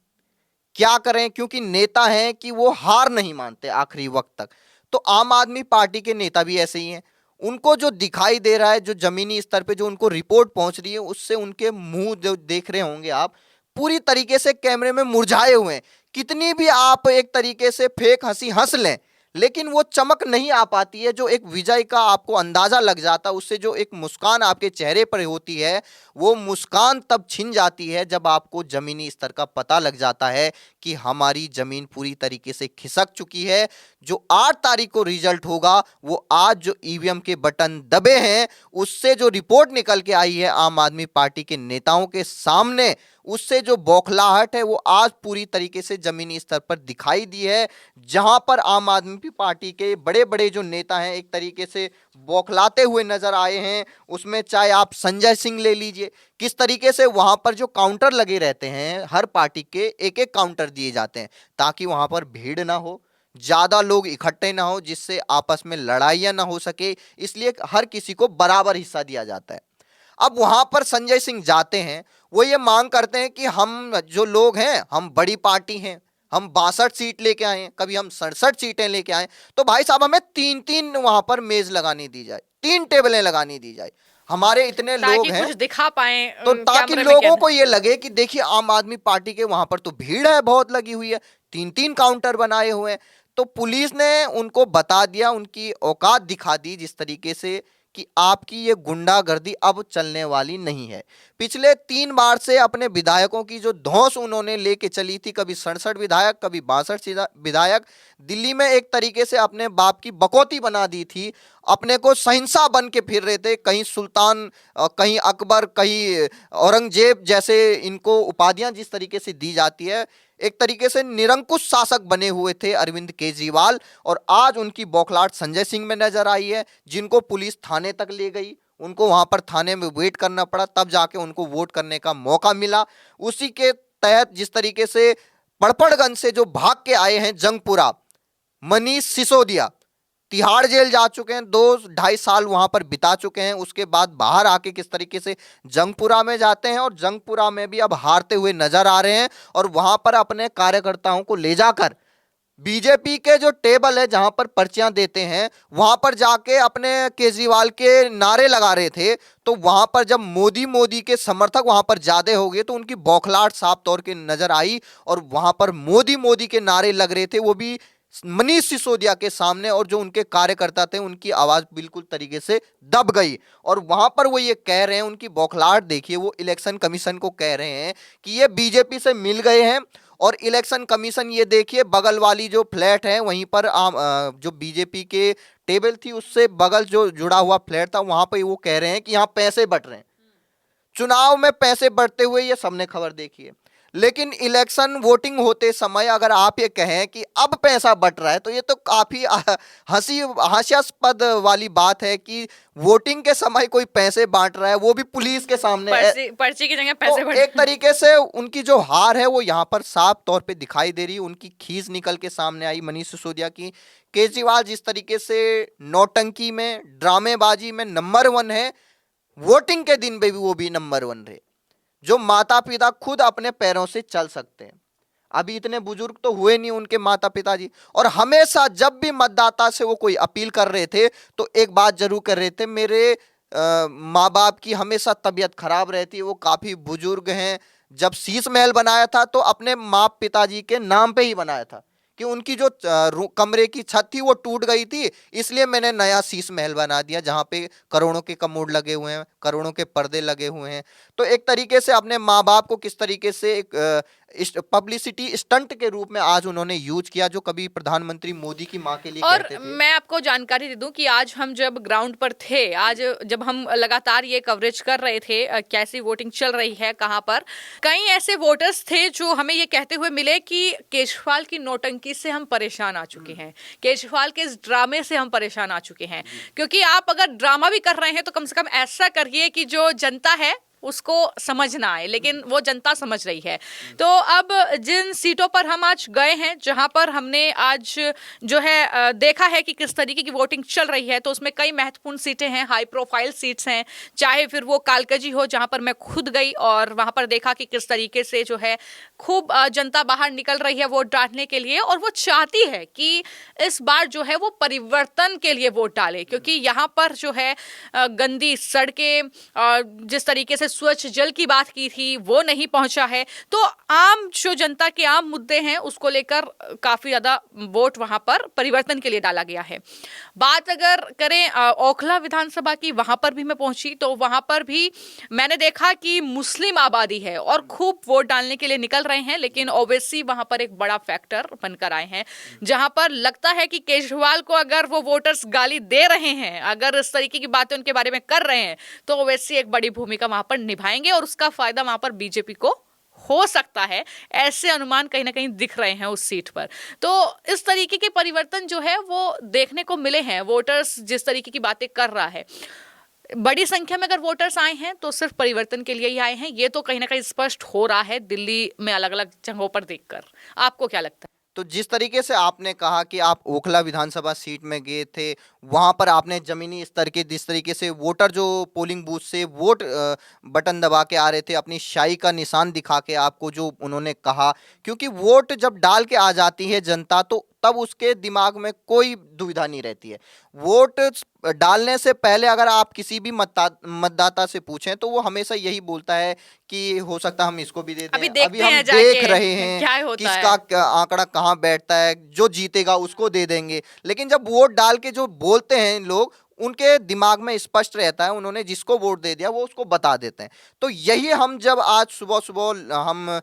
क्या करें, क्योंकि नेता हैं कि वो हार नहीं मानते आखिरी वक्त तक। तो आम आदमी पार्टी के नेता भी ऐसे ही हैं, उनको जो दिखाई दे रहा है, जो जमीनी स्तर पे जो उनको रिपोर्ट पहुंच रही है, उससे उनके मुंह जो देख रहे होंगे आप, पूरी तरीके से कैमरे में मुरझाए हुए हैं। कितनी भी आप एक तरीके से फेक हंसी हंस लें, लेकिन वो चमक नहीं आ पाती है, जो एक विजय का आपको अंदाजा लग जाता है, उससे जो एक मुस्कान आपके चेहरे पर होती है, वो मुस्कान तब छिन जाती है जब आपको जमीनी स्तर का पता लग जाता है कि हमारी जमीन पूरी तरीके से खिसक चुकी है। जो 8 तारीख को रिजल्ट होगा, वो आज जो ईवीएम के बटन दबे हैं, उससे जो रिपोर्ट निकल के आई है आम आदमी पार्टी के नेताओं के सामने, उससे जो बौखलाहट है वो आज पूरी तरीके से जमीनी स्तर पर दिखाई दी है। जहां पर आम आदमी पार्टी के बड़े बड़े जो नेता हैं एक तरीके से बौखलाते हुए नजर आए हैं, उसमें चाहे आप संजय सिंह ले लीजिए, किस तरीके से वहां पर जो काउंटर लगे रहते हैं, हर पार्टी के एक एक काउंटर दिए जाते हैं ताकि वहां पर भीड़ ना हो, ज्यादा लोग इकट्ठे ना हो, जिससे आपस में लड़ाइयां ना हो सके, इसलिए हर किसी को बराबर हिस्सा दिया जाता है। अब वहां पर संजय सिंह जाते हैं, वो ये मांग करते हैं कि हम जो लोग हैं, हम बड़ी पार्टी हैं, हम 62 सीट लेके आए हैं, कभी हम 67 सीटें लेके आए, तो भाई साहब हमें 3-3 वहां पर मेज लगानी दी जाए, 3 टेबलें लगानी दी जाए, हमारे इतने लोग हैं, कुछ दिखा पाए, तो ताकि लोगों को ये लगे कि देखिए आम आदमी पार्टी के वहां पर तो भीड़ है, बहुत लगी हुई है, 3-3 काउंटर बनाए हुए हैं। तो पुलिस ने उनको बता दिया, उनकी औकात दिखा दी जिस तरीके से कि आपकी ये गुंडागर्दी अब चलने वाली नहीं है। पिछले 3 बार से अपने विधायकों की जो धौंस उन्होंने लेके चली थी, कभी 67 विधायक, कभी 62 विधायक, दिल्ली में एक तरीके से अपने बाप की बकौती बना दी थी। अपने को शहंशाह बन के फिर रहे थे, कहीं सुल्तान, कहीं अकबर, कहीं औरंगजेब जैसे इनको उपाधियां जिस तरीके से दी जाती है, एक तरीके से निरंकुश शासक बने हुए थे अरविंद केजरीवाल। और आज उनकी बौखलाहट संजय सिंह में नजर आई है, जिनको पुलिस थाने तक ले गई, उनको वहां पर थाने में वेट करना पड़ा, तब जाके उनको वोट करने का मौका मिला। उसी के तहत जिस तरीके से पड़पड़गंज से जो भाग के आए हैं जंगपुरा, मनीष सिसोदिया तिहाड़ जेल जा चुके हैं, 2-2.5 साल वहां पर बिता चुके हैं, उसके बाद बाहर आके किस तरीके से जंगपुरा में जाते हैं और जंगपुरा में भी अब हारते हुए नजर आ रहे हैं। और वहां पर अपने कार्यकर्ताओं को ले जाकर बीजेपी के जो टेबल है जहां पर पर्चियां देते हैं, वहां पर जाके अपने केजरीवाल के नारे लगा रहे थे। तो वहां पर जब मोदी मोदी के समर्थक वहां पर ज्यादा हो गए तो उनकी बौखलाहट साफ तौर के नजर आई और वहां पर मोदी मोदी के नारे लग रहे थे, वो भी मनीष सिसोदिया के सामने। और जो उनके कार्यकर्ता थे उनकी आवाज बिल्कुल तरीके से दब गई। और वहां पर वो ये कह रहे हैं, उनकी बौखलाहट देखिए, वो इलेक्शन कमीशन को कह रहे हैं कि ये बीजेपी से मिल गए हैं। और इलेक्शन कमीशन ये देखिए, बगल वाली जो फ्लैट है वहीं पर जो बीजेपी के टेबल थी उससे बगल जो जुड़ा हुआ फ्लैट था, वहां पर वो कह रहे हैं कि यहाँ पैसे बट रहे हैं, चुनाव में पैसे बढ़ते हुए ये सबने खबर देखी है। लेकिन इलेक्शन वोटिंग होते समय अगर आप ये कहें कि अब पैसा बट रहा है, तो ये तो काफी हास्यास्पद वाली बात है कि वोटिंग के समय कोई पैसे बांट रहा है, वो भी पुलिस के सामने। पर्ची की जगह पैसे तो एक तरीके से उनकी जो हार है वो यहाँ पर साफ तौर पे दिखाई दे रही है, उनकी खींच निकल के सामने आई मनीष सिसोदिया की। केजरीवाल जिस तरीके से नौटंकी में, ड्रामेबाजी में नंबर 1 है, वोटिंग के दिन पे भी वो भी नंबर 1 रहे। जो माता पिता खुद अपने पैरों से चल सकते हैं, अभी इतने बुजुर्ग तो हुए नहीं उनके माता पिताजी, और हमेशा जब भी मतदाता से वो कोई अपील कर रहे थे तो एक बात जरूर कर रहे थे, मेरे माँ बाप की हमेशा तबीयत खराब रहती है, वो काफी बुजुर्ग हैं। जब शीश महल बनाया था तो अपने माँ पिताजी के नाम पे ही बनाया था कि उनकी जो कमरे की छत थी वो टूट गई थी, इसलिए मैंने नया शीश महल बना दिया जहां पे करोड़ों के कमोड लगे हुए हैं, करोड़ों के पर्दे लगे हुए हैं। तो एक तरीके से अपने माँ बाप को किस तरीके से एक पब्लिसिटी स्टंट के रूप में आज उन्होंने यूज किया, जो कभी प्रधानमंत्री मोदी की मां के लिए और कहते थे। मैं आपको जानकारी दे दूं कि आज हम जब ग्राउंड पर थे, आज जब हम लगातार ये कवरेज कर रहे थे कैसी वोटिंग चल रही है कहां पर, कई ऐसे वोटर्स थे जो हमें ये कहते हुए मिले कि केजरीवाल की नौटंकी से हम परेशान आ चुके हैं, केजरीवाल के इस ड्रामे से हम परेशान आ चुके हैं। क्योंकि आप अगर ड्रामा भी कर रहे हैं तो कम से कम ऐसा करिए कि जो जनता है उसको समझ ना आए, लेकिन वो जनता समझ रही है। तो अब जिन सीटों पर हम आज गए हैं, जहां पर हमने आज जो है देखा है कि किस तरीके की वोटिंग चल रही है, तो उसमें कई महत्वपूर्ण सीटें हैं, हाई प्रोफाइल सीट्स हैं, चाहे फिर वो कालकाजी हो जहां पर मैं खुद गई और वहां पर देखा कि किस तरीके से जो है खूब जनता बाहर निकल रही है वोट डालने के लिए, और वो चाहती है कि इस बार जो है वो परिवर्तन के लिए वोट डाले। क्योंकि यहाँ पर जो है गंदी सड़कें, जिस तरीके से स्वच्छ जल की बात की थी वो नहीं पहुंचा है। तो आम जो जनता के आम मुद्दे हैं उसको लेकर काफी ज्यादा वोट वहां पर परिवर्तन के लिए डाला गया है। बात अगर करें ओखला विधानसभा की, वहां पर भी मैं पहुंची तो वहां पर भी मैंने देखा कि मुस्लिम आबादी है और खूब वोट डालने के लिए निकल रहे हैं, लेकिन ओवैसी वहां पर एक बड़ा फैक्टर बनकर आए हैं, जहां पर लगता है कि केजरीवाल को अगर वो वोटर्स गाली दे रहे हैं, अगर इस तरीके की बातें उनके बारे में कर रहे हैं, तो ओवैसी एक बड़ी भूमिका वहां पर निभाएंगे और उसका फायदा वहां पर बीजेपी को हो सकता है। ऐसे अनुमान कहीं ना कहीं दिख रहे हैं उस सीट पर। तो इस तरीके के परिवर्तन जो है वो देखने को मिले हैं। वोटर्स जिस तरीके की बातें कर रहा है, बड़ी संख्या में अगर वोटर्स आए हैं तो सिर्फ परिवर्तन के लिए ही आए हैं, ये तो कहीं ना कहीं स्पष्ट हो रहा है दिल्ली में अलग अलग जगहों पर देखकर। आपको क्या लगता है? तो जिस तरीके से आपने कहा कि आप ओखला विधानसभा सीट में गए थे, वहां पर आपने जमीनी स्तर के जिस तरीके से वोटर जो पोलिंग बूथ से वोट बटन दबा के आ रहे थे, अपनी शाई का निशान दिखा के आपको जो उन्होंने कहा, क्योंकि वोट जब डाल के आ जाती है जनता तो तब उसके दिमाग में कोई दुविधा नहीं रहती है। वोट डालने से पहले अगर आप किसी भी मतदाता से पूछें तो वो हमेशा यही बोलता है कि हो सकता है हम इसको भी दे दें। अभी अभी देखते हम हैं देख जाके रहे हैं क्या होता है। किसका आंकड़ा कहाँ बैठता है, जो जीतेगा उसको दे देंगे। लेकिन जब वोट डाल के जो बोलते हैं लोग, उनके दिमाग में स्पष्ट रहता है, उन्होंने जिसको वोट दे दिया वो उसको बता देते हैं। तो यही हम जब आज सुबह सुबह हम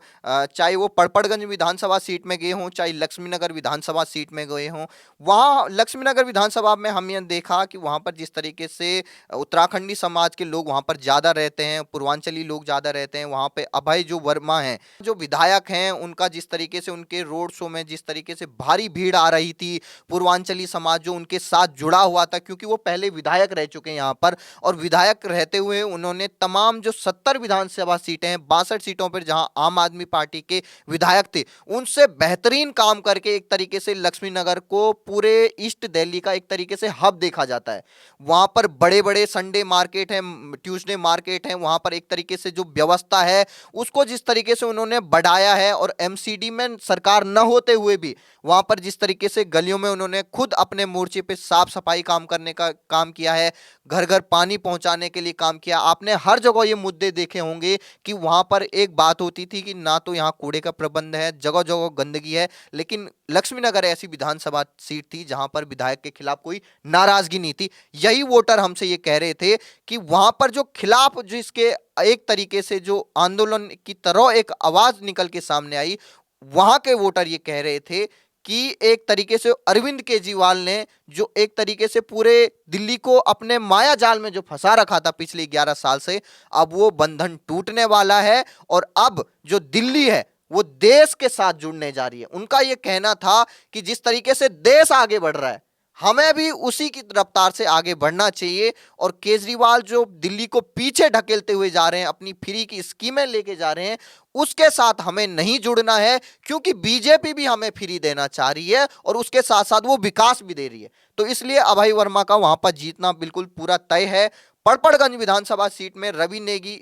चाहे वो पड़पड़गंज विधानसभा सीट में गए हों, चाहे लक्ष्मीनगर विधानसभा सीट में गए हों, वहाँ लक्ष्मीनगर विधानसभा में हम ये देखा कि वहाँ पर जिस तरीके से उत्तराखंडी समाज के लोग वहाँ पर ज़्यादा रहते हैं, पूर्वांचली लोग ज़्यादा रहते हैं। वहाँ पे अभय जो वर्मा हैं, जो विधायक हैं, उनका जिस तरीके से उनके रोड शो में जिस तरीके से भारी भीड़ आ रही थी, पूर्वांचली समाज जो उनके साथ जुड़ा हुआ था, क्योंकि वो पहले विधायक रह चुके हैं यहाँ पर, और विधायक रहते हुए उन्होंने तमाम जो 70 विधानसभा सीटें हैं, 62 सीटों पर जहां आम आदमी पार्टी के विधायक थे, उनसे बेहतरीन काम करके एक तरीके से लक्ष्मीनगर को पूरे ईस्ट दिल्ली का एक तरीके से हब देखा जाता है। वहां पर बड़े बड़े संडे मार्केट हैं, ट्यूसडे मार्केट हैं, वहां पर एक तरीके से जो व्यवस्था है उसको जिस तरीके से उन्होंने बढ़ाया है, और एमसीडी में सरकार न होते हुए भी वहां पर जिस तरीके से गलियों में उन्होंने खुद अपने मोर्चे पे साफ सफाई काम करने का काम किया है, घर घर पानी पहुंचाने के लिए काम किया। आपने हर जगह ये मुद्दे देखे होंगे कि वहां पर एक बात होती थी कि ना तो यहाँ कूड़े का प्रबंध है, जगह जगह गंदगी है, लेकिन लक्ष्मीनगर ऐसी विधानसभा सीट थी जहां पर विधायक के खिलाफ कोई नाराजगी नहीं थी। यही वोटर हमसे ये कह रहे थे कि वहां पर जो खिलाफ जिसके एक तरीके से जो आंदोलन की तरह एक आवाज निकल के सामने आई, वहां के वोटर ये कह रहे थे कि एक तरीके से अरविंद केजरीवाल ने जो एक तरीके से पूरे दिल्ली को अपने माया जाल में जो फंसा रखा था पिछले 11 साल से, अब वो बंधन टूटने वाला है, और अब जो दिल्ली है वो देश के साथ जुड़ने जा रही है। उनका ये कहना था कि जिस तरीके से देश आगे बढ़ रहा है, हमें भी उसी की रफ्तार से आगे बढ़ना चाहिए, और केजरीवाल जो दिल्ली को पीछे ढकेलते हुए जा रहे हैं, अपनी फ्री की स्कीमें लेके जा रहे हैं, उसके साथ हमें नहीं जुड़ना है, क्योंकि बीजेपी भी हमें फ्री देना चाह रही है और उसके साथ साथ वो विकास भी दे रही है। तो इसलिए अभय वर्मा का वहां पर जीतना बिल्कुल पूरा तय है। पड़पड़गंज विधानसभा सीट में रवि नेगी,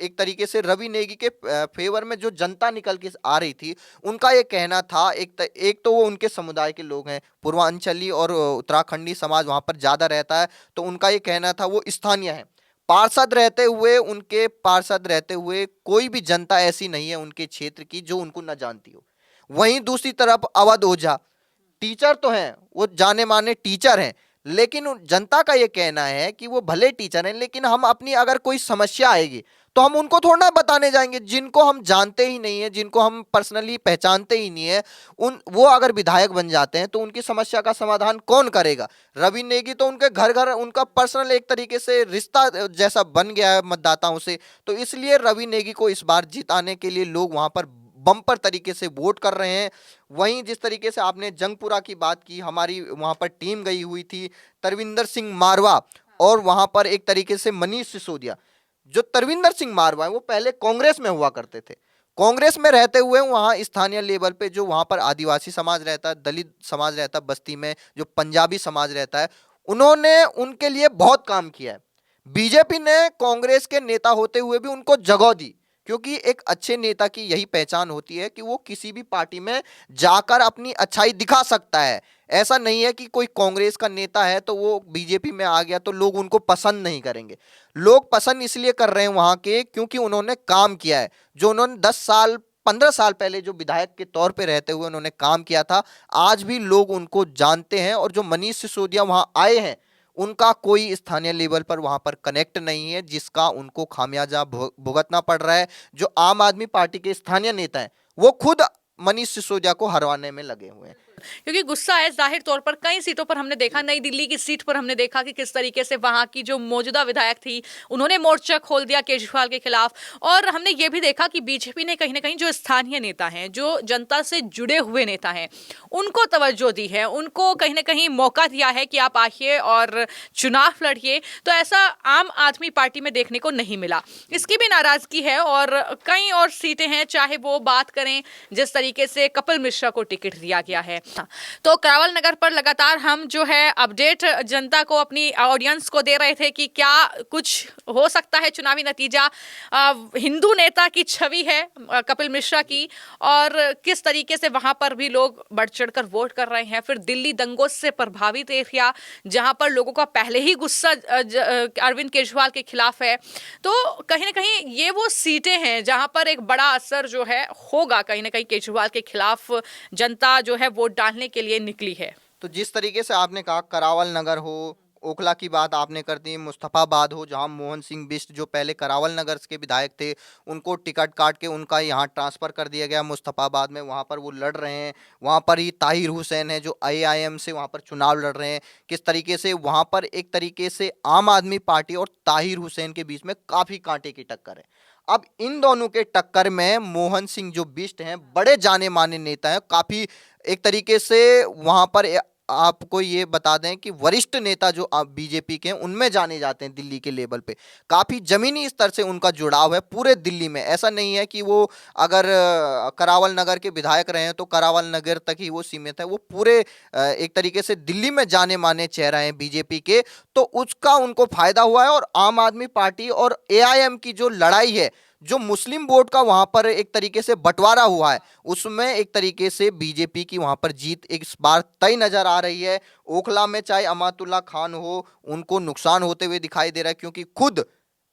एक तरीके से रवि नेगी के फेवर में जो जनता निकल के आ रही थी, उनका ये कहना था, एक तो वो उनके समुदाय के लोग हैं, पूर्वांचली और उत्तराखंडी समाज वहां पर ज्यादा रहता है, तो उनका ये कहना था वो स्थानीय है। पार्षद रहते हुए, उनके पार्षद रहते हुए कोई भी जनता ऐसी नहीं है उनके क्षेत्र की जो उनको न जानती हो। वहीं दूसरी तरफ अवध ओझा टीचर तो हैं, वो जाने माने टीचर हैं, लेकिन जनता का ये कहना है कि वो भले टीचर हैं, लेकिन हम अपनी अगर कोई समस्या आएगी तो हम उनको थोड़ा ना बताने जाएंगे, जिनको हम जानते ही नहीं है, जिनको हम पर्सनली पहचानते ही नहीं है, वो अगर विधायक बन जाते हैं तो उनकी समस्या का समाधान कौन करेगा? रवि नेगी तो उनके घर घर उनका पर्सनल एक तरीके से रिश्ता जैसा बन गया है मतदाताओं से। तो इसलिए रवि नेगी को इस बार जिताने के लिए लोग वहां पर बम्पर तरीके से वोट कर रहे हैं। वहीं जिस तरीके से आपने जंगपुरा की बात की, हमारी वहां पर टीम गई हुई थी, तरविंदर सिंह मारवा, और वहां पर एक तरीके से मनीष सिसोदिया। जो तरविंदर सिंह मारवा है वो पहले कांग्रेस में हुआ करते थे, कांग्रेस में रहते हुए वहां स्थानीय लेवल पे जो वहां पर आदिवासी समाज रहता है, दलित समाज रहता है, बस्ती में जो पंजाबी समाज रहता है, उन्होंने उनके लिए बहुत काम किया है। बीजेपी ने कांग्रेस के नेता होते हुए भी उनको जगह दी, क्योंकि एक अच्छे नेता की यही पहचान होती है कि वो किसी भी पार्टी में जाकर अपनी अच्छाई दिखा सकता है। ऐसा नहीं है कि कोई कांग्रेस का नेता है तो वो बीजेपी में आ गया तो लोग उनको पसंद नहीं करेंगे। लोग पसंद इसलिए कर रहे हैं वहां के, क्योंकि उन्होंने काम किया है, जो उन्होंने 10 साल 15 साल पहले जो विधायक के तौर पे रहते हुए उन्होंने काम किया था, आज भी लोग उनको जानते हैं। और जो मनीष सिसोदिया वहां आए हैं, उनका कोई स्थानीय लेवल पर वहां पर कनेक्ट नहीं है, जिसका उनको खामियाजा भुगतना पड़ रहा है। जो आम आदमी पार्टी के स्थानीय नेता हैं वो खुद मनीष सिसोदिया को हरवाने में लगे हुए हैं, क्योंकि गुस्सा है जाहिर तौर पर। कई सीटों पर हमने देखा, नई दिल्ली की सीट पर हमने देखा कि किस तरीके से वहां की जो मौजूदा विधायक थी उन्होंने मोर्चा खोल दिया केजरीवाल के खिलाफ। और हमने ये भी देखा कि बीजेपी ने कहीं ना कहीं जो स्थानीय नेता हैं, जो जनता से जुड़े हुए नेता हैं, उनको तवज्जो दी है, उनको कहीं ना कहीं मौका दिया है कि आप आइए और चुनाव लड़िए। तो ऐसा आम आदमी पार्टी में देखने को नहीं मिला, इसकी भी नाराजगी है। और कई और सीटें हैं, चाहे वो बात करें जिस तरीके से कपिल मिश्रा को टिकट दिया गया है, तो करावल नगर पर लगातार हम जो है अपडेट जनता को, अपनी ऑडियंस को दे रहे थे कि क्या कुछ हो सकता है चुनावी नतीजा। हिंदू नेता की छवि है कपिल मिश्रा की, और किस तरीके से वहां पर भी लोग बढ़ चढ़कर वोट कर रहे हैं। फिर दिल्ली दंगों से प्रभावित एरिया जहां पर लोगों का पहले ही गुस्सा अरविंद केजरीवाल के खिलाफ है, तो कहीं ना कहीं ये वो सीटें हैं जहां पर एक बड़ा असर जो है होगा। कहीं ना कहीं केजरीवाल के खिलाफ जनता जो है वोट डालने के लिए निकली है। तो जिस तरीके से आपने कहा करावल नगर हो, ओखला की बात आपने कर दी, मुस्तफाबाद हो जहां मोहन सिंह बिष्ट जो पहले करावल नगर के विधायक थे उनको टिकट काट के उनका यहां ट्रांसफ़र कर दिया गया मुस्तफाबाद में, वहां पर वो लड़ रहे हैं। वहां पर ही ताहिर हुसैन है जो AIM से वहां पर चुनाव लड़ रहे हैं। किस तरीके से वहां पर एक तरीके से आम आदमी पार्टी और ताहिर हुसैन के बीच में काफ़ी कांटे की टक्कर है। अब इन दोनों के टक्कर में मोहन सिंह जो बिष्ट हैं बड़े जाने माने नेता हैं, काफ़ी एक तरीके से वहां पर आपको ये बता दें कि वरिष्ठ नेता जो बीजेपी के हैं उनमें जाने जाते हैं दिल्ली के लेवल पे। काफ़ी ज़मीनी स्तर से उनका जुड़ाव है पूरे दिल्ली में। ऐसा नहीं है कि वो अगर करावल नगर के विधायक रहे हैं तो करावल नगर तक ही वो सीमित है, वो पूरे एक तरीके से दिल्ली में जाने माने चेहरा हैं बीजेपी के। तो उसका उनको फायदा हुआ है। और आम आदमी पार्टी और AIM की जो लड़ाई है, जो मुस्लिम वोट का वहां पर एक तरीके से बंटवारा हुआ है, उसमें एक तरीके से बीजेपी की वहां पर जीत इस बार तय नजर आ रही है। ओखला में चाहे अमातुल्ला खान हो, उनको नुकसान होते हुए दिखाई दे रहा है क्योंकि खुद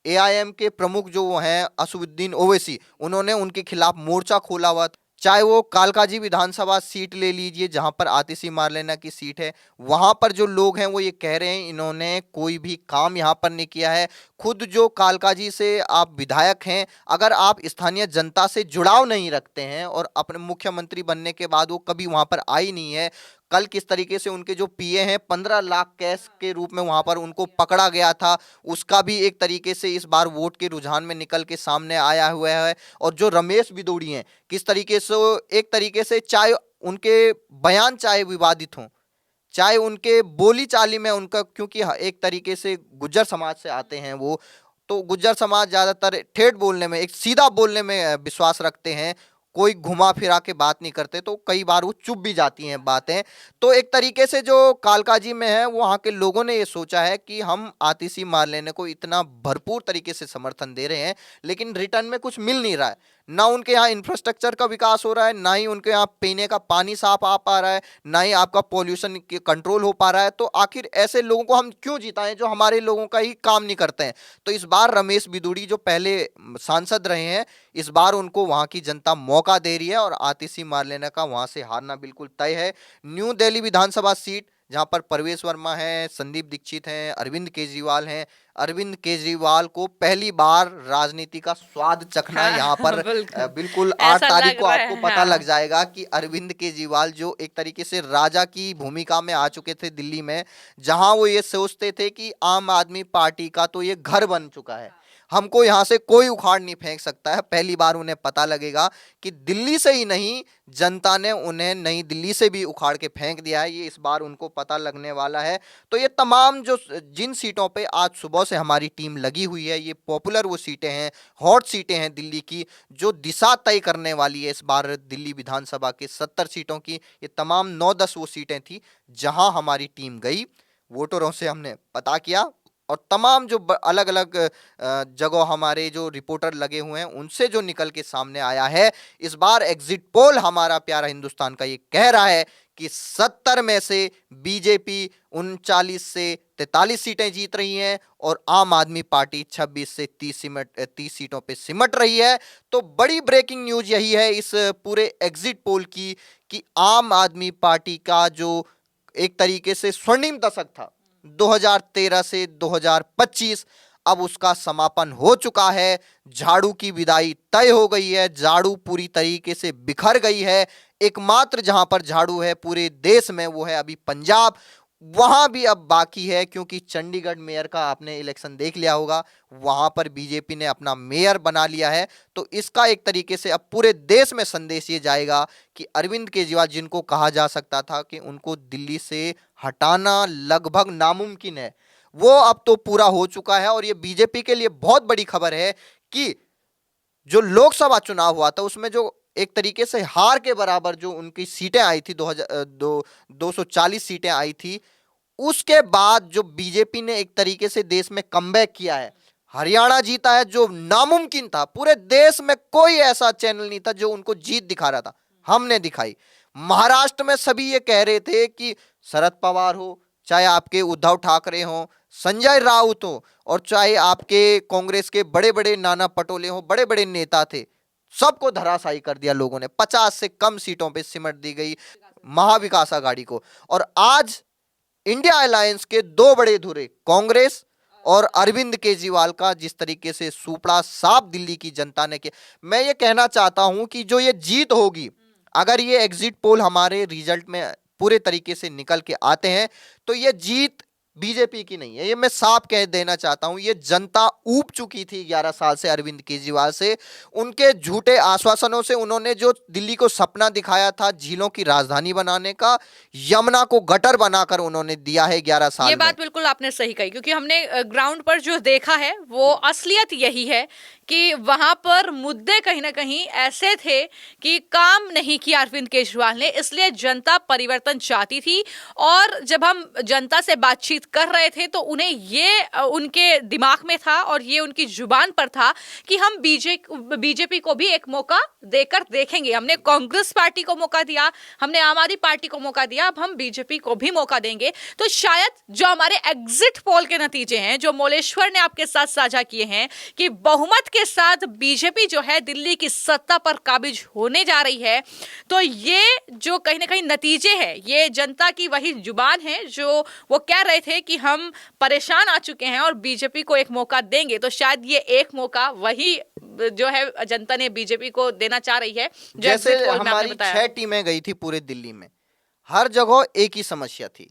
AIM के प्रमुख जो हैं असदुद्दीन ओवैसी, उन्होंने उनके खिलाफ मोर्चा खोला हुआ। चाहे वो कालकाजी विधानसभा सीट ले लीजिए जहां पर आतिशी मारलेना की सीट है, वहां पर जो लोग हैं वो ये कह रहे हैं इन्होंने कोई भी काम यहां पर नहीं किया है। खुद जो कालकाजी से आप विधायक हैं, अगर आप स्थानीय जनता से जुड़ाव नहीं रखते हैं और अपने मुख्यमंत्री बनने के बाद वो कभी वहां पर आई नहीं है। कल किस तरीके से उनके जो PA हैं 15 लाख कैश के रूप में वहां पर उनको पकड़ा गया था, उसका भी एक तरीके से इस बार वोट के रुझान में निकल के सामने आया हुआ है। और जो रमेश बिदोड़ी हैं, किस तरीके से एक तरीके से चाहे उनके बयान चाहे विवादित हों, चाहे उनके बोली चाली में उनका, क्योंकि एक तरीके से गुज्जर समाज से आते हैं वो, तो गुज्जर समाज ज़्यादातर ठेठ बोलने में, एक सीधा बोलने में विश्वास रखते हैं। कोई घुमा फिरा के बात नहीं करते, तो कई बार वो चुप भी जाती हैं बातें। तो एक तरीके से जो कालकाजी में है, वहाँ के लोगों ने ये सोचा है कि हम आतिशी मारलेना को इतना भरपूर तरीके से समर्थन दे रहे हैं, लेकिन रिटर्न में कुछ मिल नहीं रहा है। ना उनके यहाँ इंफ्रास्ट्रक्चर का विकास हो रहा है, ना ही उनके यहाँ पीने का पानी साफ आ पा रहा है, ना ही आपका पॉल्यूशन कंट्रोल हो पा रहा है। तो आखिर ऐसे लोगों को हम क्यों जिताएं जो हमारे लोगों का ही काम नहीं करते हैं। तो इस बार रमेश बिदुड़ी जो पहले सांसद रहे हैं, इस बार उनको वहां की जनता मौका दे रही है और आतिशी मारलेना का वहां से हारना बिल्कुल तय है। न्यू दिल्ली विधानसभा सीट जहां पर परवेश वर्मा है, संदीप दीक्षित हैं, अरविंद केजरीवाल हैं। अरविंद केजरीवाल को पहली बार राजनीति का स्वाद चखना यहाँ पर बिल्कुल 8 तारीख को आपको पता लग जाएगा कि अरविंद केजरीवाल जो एक तरीके से राजा की भूमिका में आ चुके थे दिल्ली में, जहां वो ये सोचते थे कि आम आदमी पार्टी का तो ये घर बन चुका है, हमको यहाँ से कोई उखाड़ नहीं फेंक सकता है। पहली बार उन्हें पता लगेगा कि दिल्ली से ही नहीं, जनता ने उन्हें नई दिल्ली से भी उखाड़ के फेंक दिया है। ये इस बार उनको पता लगने वाला है। तो ये तमाम जो जिन सीटों पे आज सुबह से हमारी टीम लगी हुई है, ये पॉपुलर वो सीटें हैं, हॉट सीटें हैं दिल्ली की, जो दिशा तय करने वाली है इस बार दिल्ली विधानसभा के 70 सीटों की। ये तमाम 9-10 वो सीटें थी जहां हमारी टीम गई, वोटरों से हमने पता किया और तमाम जो अलग अलग जगह हमारे जो रिपोर्टर लगे हुए हैं उनसे जो निकल के सामने आया है, इस बार एग्जिट पोल हमारा प्यारा हिंदुस्तान का ये कह रहा है कि 70 में से बीजेपी 39 से 43 सीटें जीत रही हैं और आम आदमी पार्टी 26 से 30 सीटों पे सिमट रही है। तो बड़ी ब्रेकिंग न्यूज यही है इस पूरे एग्जिट पोल की कि आम आदमी पार्टी का जो एक तरीके से स्वर्णिम दशक था 2013 से 2025, अब उसका समापन हो चुका है। झाड़ू की विदाई तय हो गई है, झाड़ू पूरी तरीके से बिखर गई है। एकमात्र जहां पर झाड़ू है पूरे देश में वो है अभी पंजाब, वहां भी अब बाकी है क्योंकि चंडीगढ़ मेयर का आपने इलेक्शन देख लिया होगा, वहां पर बीजेपी ने अपना मेयर बना लिया है। तो इसका एक तरीके से अब पूरे देश में संदेश ये जाएगा कि अरविंद केजरीवाल, जिनको कहा जा सकता था कि उनको दिल्ली से हटाना लगभग नामुमकिन है, वो अब तो पूरा हो चुका है। और ये बीजेपी के लिए बहुत बड़ी खबर है कि जो लोकसभा चुनाव हुआ था उसमें जो एक तरीके से हार के बराबर जो उनकी सीटें आई थी 240 सीटें आई थी, उसके बाद जो बीजेपी ने एक तरीके से देश में कमबैक किया है, हरियाणा जीता है जो नामुमकिन था। पूरे देश में कोई ऐसा चैनल नहीं था जो उनको जीत दिखा रहा था, हमने दिखाई। महाराष्ट्र में सभी ये कह रहे थे कि शरद पवार हो, चाहे आपके उद्धव ठाकरे हो, संजय राउत हो, और चाहे आपके कांग्रेस के बड़े बड़े नाना पटोले हो, बड़े बड़े नेता थे, सबको धराशायी कर दिया लोगों ने। 50 से कम सीटों पे सिमट दी गई महाविकास आघाड़ी को। और आज इंडिया अलायंस के दो बड़े धुरे, कांग्रेस और अरविंद केजरीवाल का जिस तरीके से सुपड़ा साफ दिल्ली की जनता ने किया, मैं ये कहना चाहता हूं कि जो ये जीत होगी, अगर ये एग्जिट पोल हमारे रिजल्ट में पूरे तरीके से निकल के आते हैं, तो ये जीत बीजेपी की नहीं है। ये मैं साफ कह देना चाहता हूं, ये जनता ऊब चुकी थी 11 साल से अरविंद केजरीवाल से, उनके झूठे आश्वासनों से। उन्होंने जो दिल्ली को सपना दिखाया था झीलों की राजधानी बनाने का, यमुना को गटर बनाकर उन्होंने दिया है 11 साल ये में। बात बिल्कुल आपने सही कही, क्योंकि हमने ग्राउंड पर जो देखा है वो असलियत यही है कि वहां पर मुद्दे कहीं ना कहीं ऐसे थे कि काम नहीं किया अरविंद केजरीवाल ने, इसलिए जनता परिवर्तन चाहती थी। और जब हम जनता से बातचीत कर रहे थे तो उन्हें ये उनके दिमाग में था और ये उनकी जुबान पर था कि हम बीजेपी को भी एक मौका देकर देखेंगे। हमने कांग्रेस पार्टी को मौका दिया, हमने आम आदमी पार्टी को मौका दिया, अब हम बीजेपी को भी मौका देंगे। तो शायद जो हमारे एग्जिट पोल के नतीजे हैं, जो मोलेश्वर ने आपके साथ साझा किए हैं कि बहुमत के साथ बीजेपी जो है दिल्ली की सत्ता पर काबिज होने जा रही है, तो ये जो कहीं ना कहीं नतीजे हैं, ये जनता की वही जुबान है जो वो कह रहे थे कि हम परेशान आ चुके हैं और बीजेपी को एक मौका देंगे। तो शायद ये एक मौका वही जो है जनता ने बीजेपी को देना चाह रही है। जैसे हमारी 6 टीमें गई थी पूरे दिल्ली में, हर जगह एक ही समस्या थी,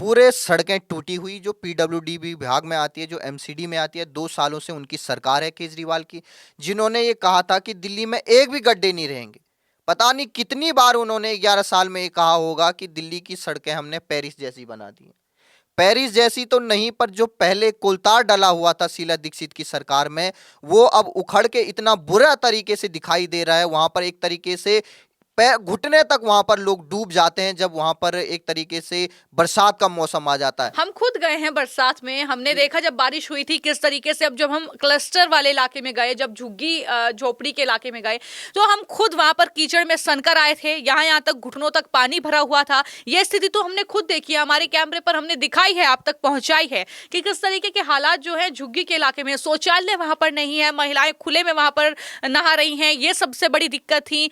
पूरे सड़कें टूटी हुई, जो पीडब्ल्यूडी विभाग में आती है, जो एमसीडी में आती है। 2 सालों से उनकी सरकार है केजरीवाल की, जिन्होंने ये कहा था कि दिल्ली में एक भी गड्ढे नहीं रहेंगे। पता नहीं कितनी बार उन्होंने 11 साल में ये कहा होगा कि दिल्ली की सड़कें हमने पेरिस जैसी बना दी। पेरिस जैसी तो नहीं, पर जो पहले कोलतार डला हुआ था शीला दीक्षित की सरकार में, वो अब उखड़ के इतना बुरा तरीके से दिखाई दे रहा है। वहां पर एक तरीके से घुटने तक वहां पर लोग डूब जाते हैं जब वहां पर एक तरीके से बरसात का मौसम आ जाता है। हम खुद गए हैं बरसात में, हमने देखा जब बारिश हुई थी किस तरीके से। अब जब हम क्लस्टर वाले इलाके में गए, जब झुग्गी झोपड़ी के इलाके में गए, तो हम खुद वहां पर कीचड़ में सनकर आए थे। यहाँ तक घुटनों तक पानी भरा हुआ था। यह स्थिति तो हमने खुद देखी है, हमारे कैमरे पर हमने दिखाई है, आप तक पहुंचाई है कि किस तरीके के हालात जो है झुग्गी के इलाके में। शौचालय वहां पर नहीं है, महिलाएं खुले में वहां पर नहा रही हैं, ये सबसे बड़ी दिक्कत थी।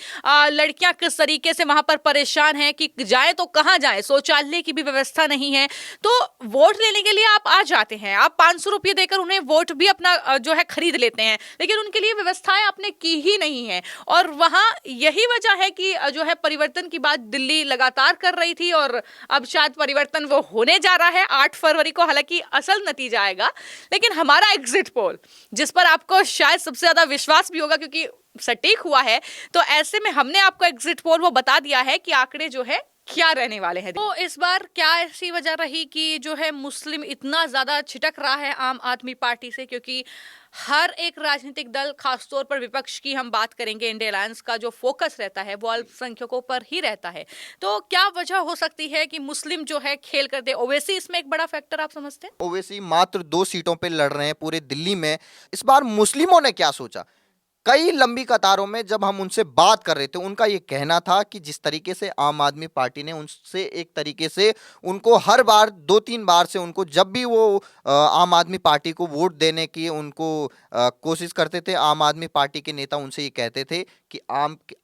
लड़कियां किस तरीके से वहां पर परेशान हैं कि जाए तो कहां जाए, शौचालय की भी व्यवस्था नहीं है। तो वोट लेने के लिए आप आ जाते हैं, आप 500 रुपये देकर उन्हें वोट भी अपना जो है खरीद लेते हैं, लेकिन उनके लिए व्यवस्थाएं आपने की ही नहीं है। और वहां यही वजह है कि जो है परिवर्तन की बात दिल्ली लगातार कर रही थी और अब शायद परिवर्तन वो होने जा रहा है 8 फरवरी को, हालांकि असल नतीजा आएगा। लेकिन हमारा एग्जिट पोल, जिस पर आपको शायद सबसे ज्यादा विश्वास भी होगा क्योंकि सटीक हुआ है, तो ऐसे में हमने आपको एग्जिट पोल वो बता दिया है कि आंकड़े जो है क्या रहने वाले हैं। तो इस बार क्या ऐसी वजह रही कि जो है मुस्लिम इतना ज्यादा छिटक रहा है आम आदमी पार्टी से? क्योंकि हर एक राजनीतिक दल, खासतौर पर विपक्ष की हम बात करेंगे, इंडिया अलायंस का जो फोकस रहता है वो अल्पसंख्यकों पर ही रहता है। तो क्या वजह हो सकती है कि मुस्लिम जो है खेल कर दे? ओवैसी इसमें एक बड़ा फैक्टर आप समझते हैं? ओवैसी मात्र 2 सीटों पे लड़ रहे हैं पूरे दिल्ली में। इस बार मुस्लिमों ने क्या सोचा, कई लंबी कतारों में जब हम उनसे बात कर रहे थे, उनका ये कहना था कि जिस तरीके से आम आदमी पार्टी ने उनसे एक तरीके से उनको हर बार 2-3 बार से उनको जब भी वो आम आदमी पार्टी को वोट देने की उनको कोशिश करते थे, आम आदमी पार्टी के नेता उनसे ये कहते थे कि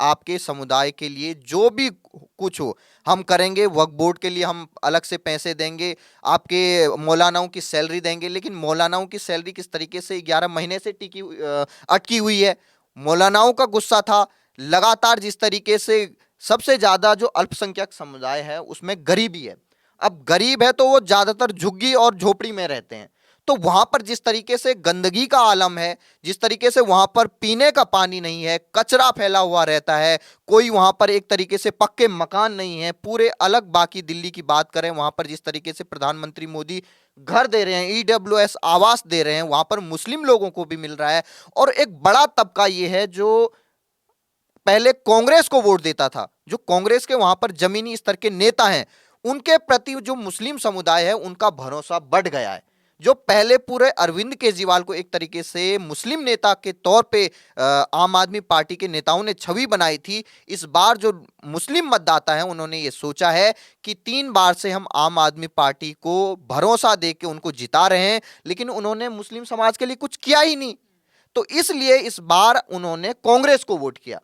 आपके समुदाय के लिए जो भी कुछ हो हम करेंगे, वक्फ बोर्ड के लिए हम अलग से पैसे देंगे, आपके मौलानाओं की सैलरी देंगे। लेकिन मौलानाओं की सैलरी किस तरीके से 11 महीने से अटकी हुई है। मौलानाओं का गुस्सा था लगातार, जिस तरीके से सबसे ज्यादा जो अल्पसंख्यक समुदाय है उसमें गरीबी है। अब गरीब है तो वो ज्यादातर झुग्गी और झोपड़ी में रहते हैं, तो वहां पर जिस तरीके से गंदगी का आलम है, जिस तरीके से वहां पर पीने का पानी नहीं है, कचरा फैला हुआ रहता है, कोई वहां पर एक तरीके से पक्के मकान नहीं है, पूरे अलग। बाकी दिल्ली की बात करें, वहां पर जिस तरीके से प्रधानमंत्री मोदी घर दे रहे हैं, ईडब्ल्यूएस आवास दे रहे हैं, वहां पर मुस्लिम लोगों को भी मिल रहा है। और एक बड़ा तबका ये है जो पहले कांग्रेस को वोट देता था, जो कांग्रेस के वहां पर जमीनी स्तर के नेता हैं, उनके प्रति जो मुस्लिम समुदाय है उनका भरोसा बढ़ गया है। जो पहले पूरे अरविंद केजरीवाल को एक तरीके से मुस्लिम नेता के तौर पे आम आदमी पार्टी के नेताओं ने छवि बनाई थी, इस बार जो मुस्लिम मतदाता हैं उन्होंने ये सोचा है कि 3 बार से हम आम आदमी पार्टी को भरोसा दे के उनको जिता रहे हैं, लेकिन उन्होंने मुस्लिम समाज के लिए कुछ किया ही नहीं। तो इसलिए इस बार उन्होंने कांग्रेस को वोट किया,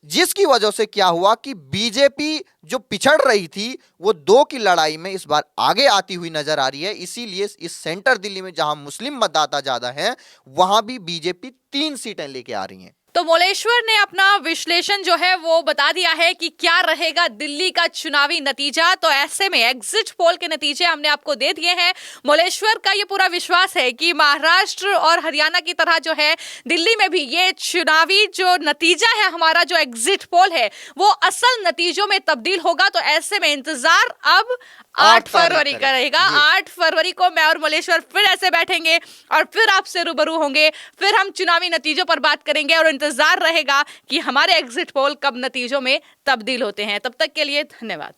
जिसकी वजह से क्या हुआ कि बीजेपी जो पिछड़ रही थी वो 2 की लड़ाई में इस बार आगे आती हुई नजर आ रही है। इसीलिए इस सेंटर दिल्ली में जहां मुस्लिम मतदाता ज्यादा हैं, वहां भी बीजेपी 3 सीटें लेके आ रही है। तो मोलेश्वर ने अपना विश्लेषण जो है वो बता दिया है कि क्या रहेगा दिल्ली का चुनावी नतीजा। तो ऐसे में एग्जिट पोल के नतीजे हमने आपको दे दिए हैं। मोलेश्वर का ये पूरा विश्वास है कि महाराष्ट्र और हरियाणा की तरह जो है दिल्ली में भी ये चुनावी जो नतीजा है, हमारा जो एग्जिट पोल है, वो असल नतीजों में तब्दील होगा। तो ऐसे में इंतजार अब 8 फरवरी का रहेगा। 8 फरवरी को मैं और मोलेश्वर फिर ऐसे बैठेंगे और फिर आपसे रूबरू होंगे, फिर हम चुनावी नतीजों पर बात करेंगे और इंतजार रहेगा कि हमारे एग्जिट पोल कब नतीजों में तब्दील होते हैं। तब तक के लिए धन्यवाद।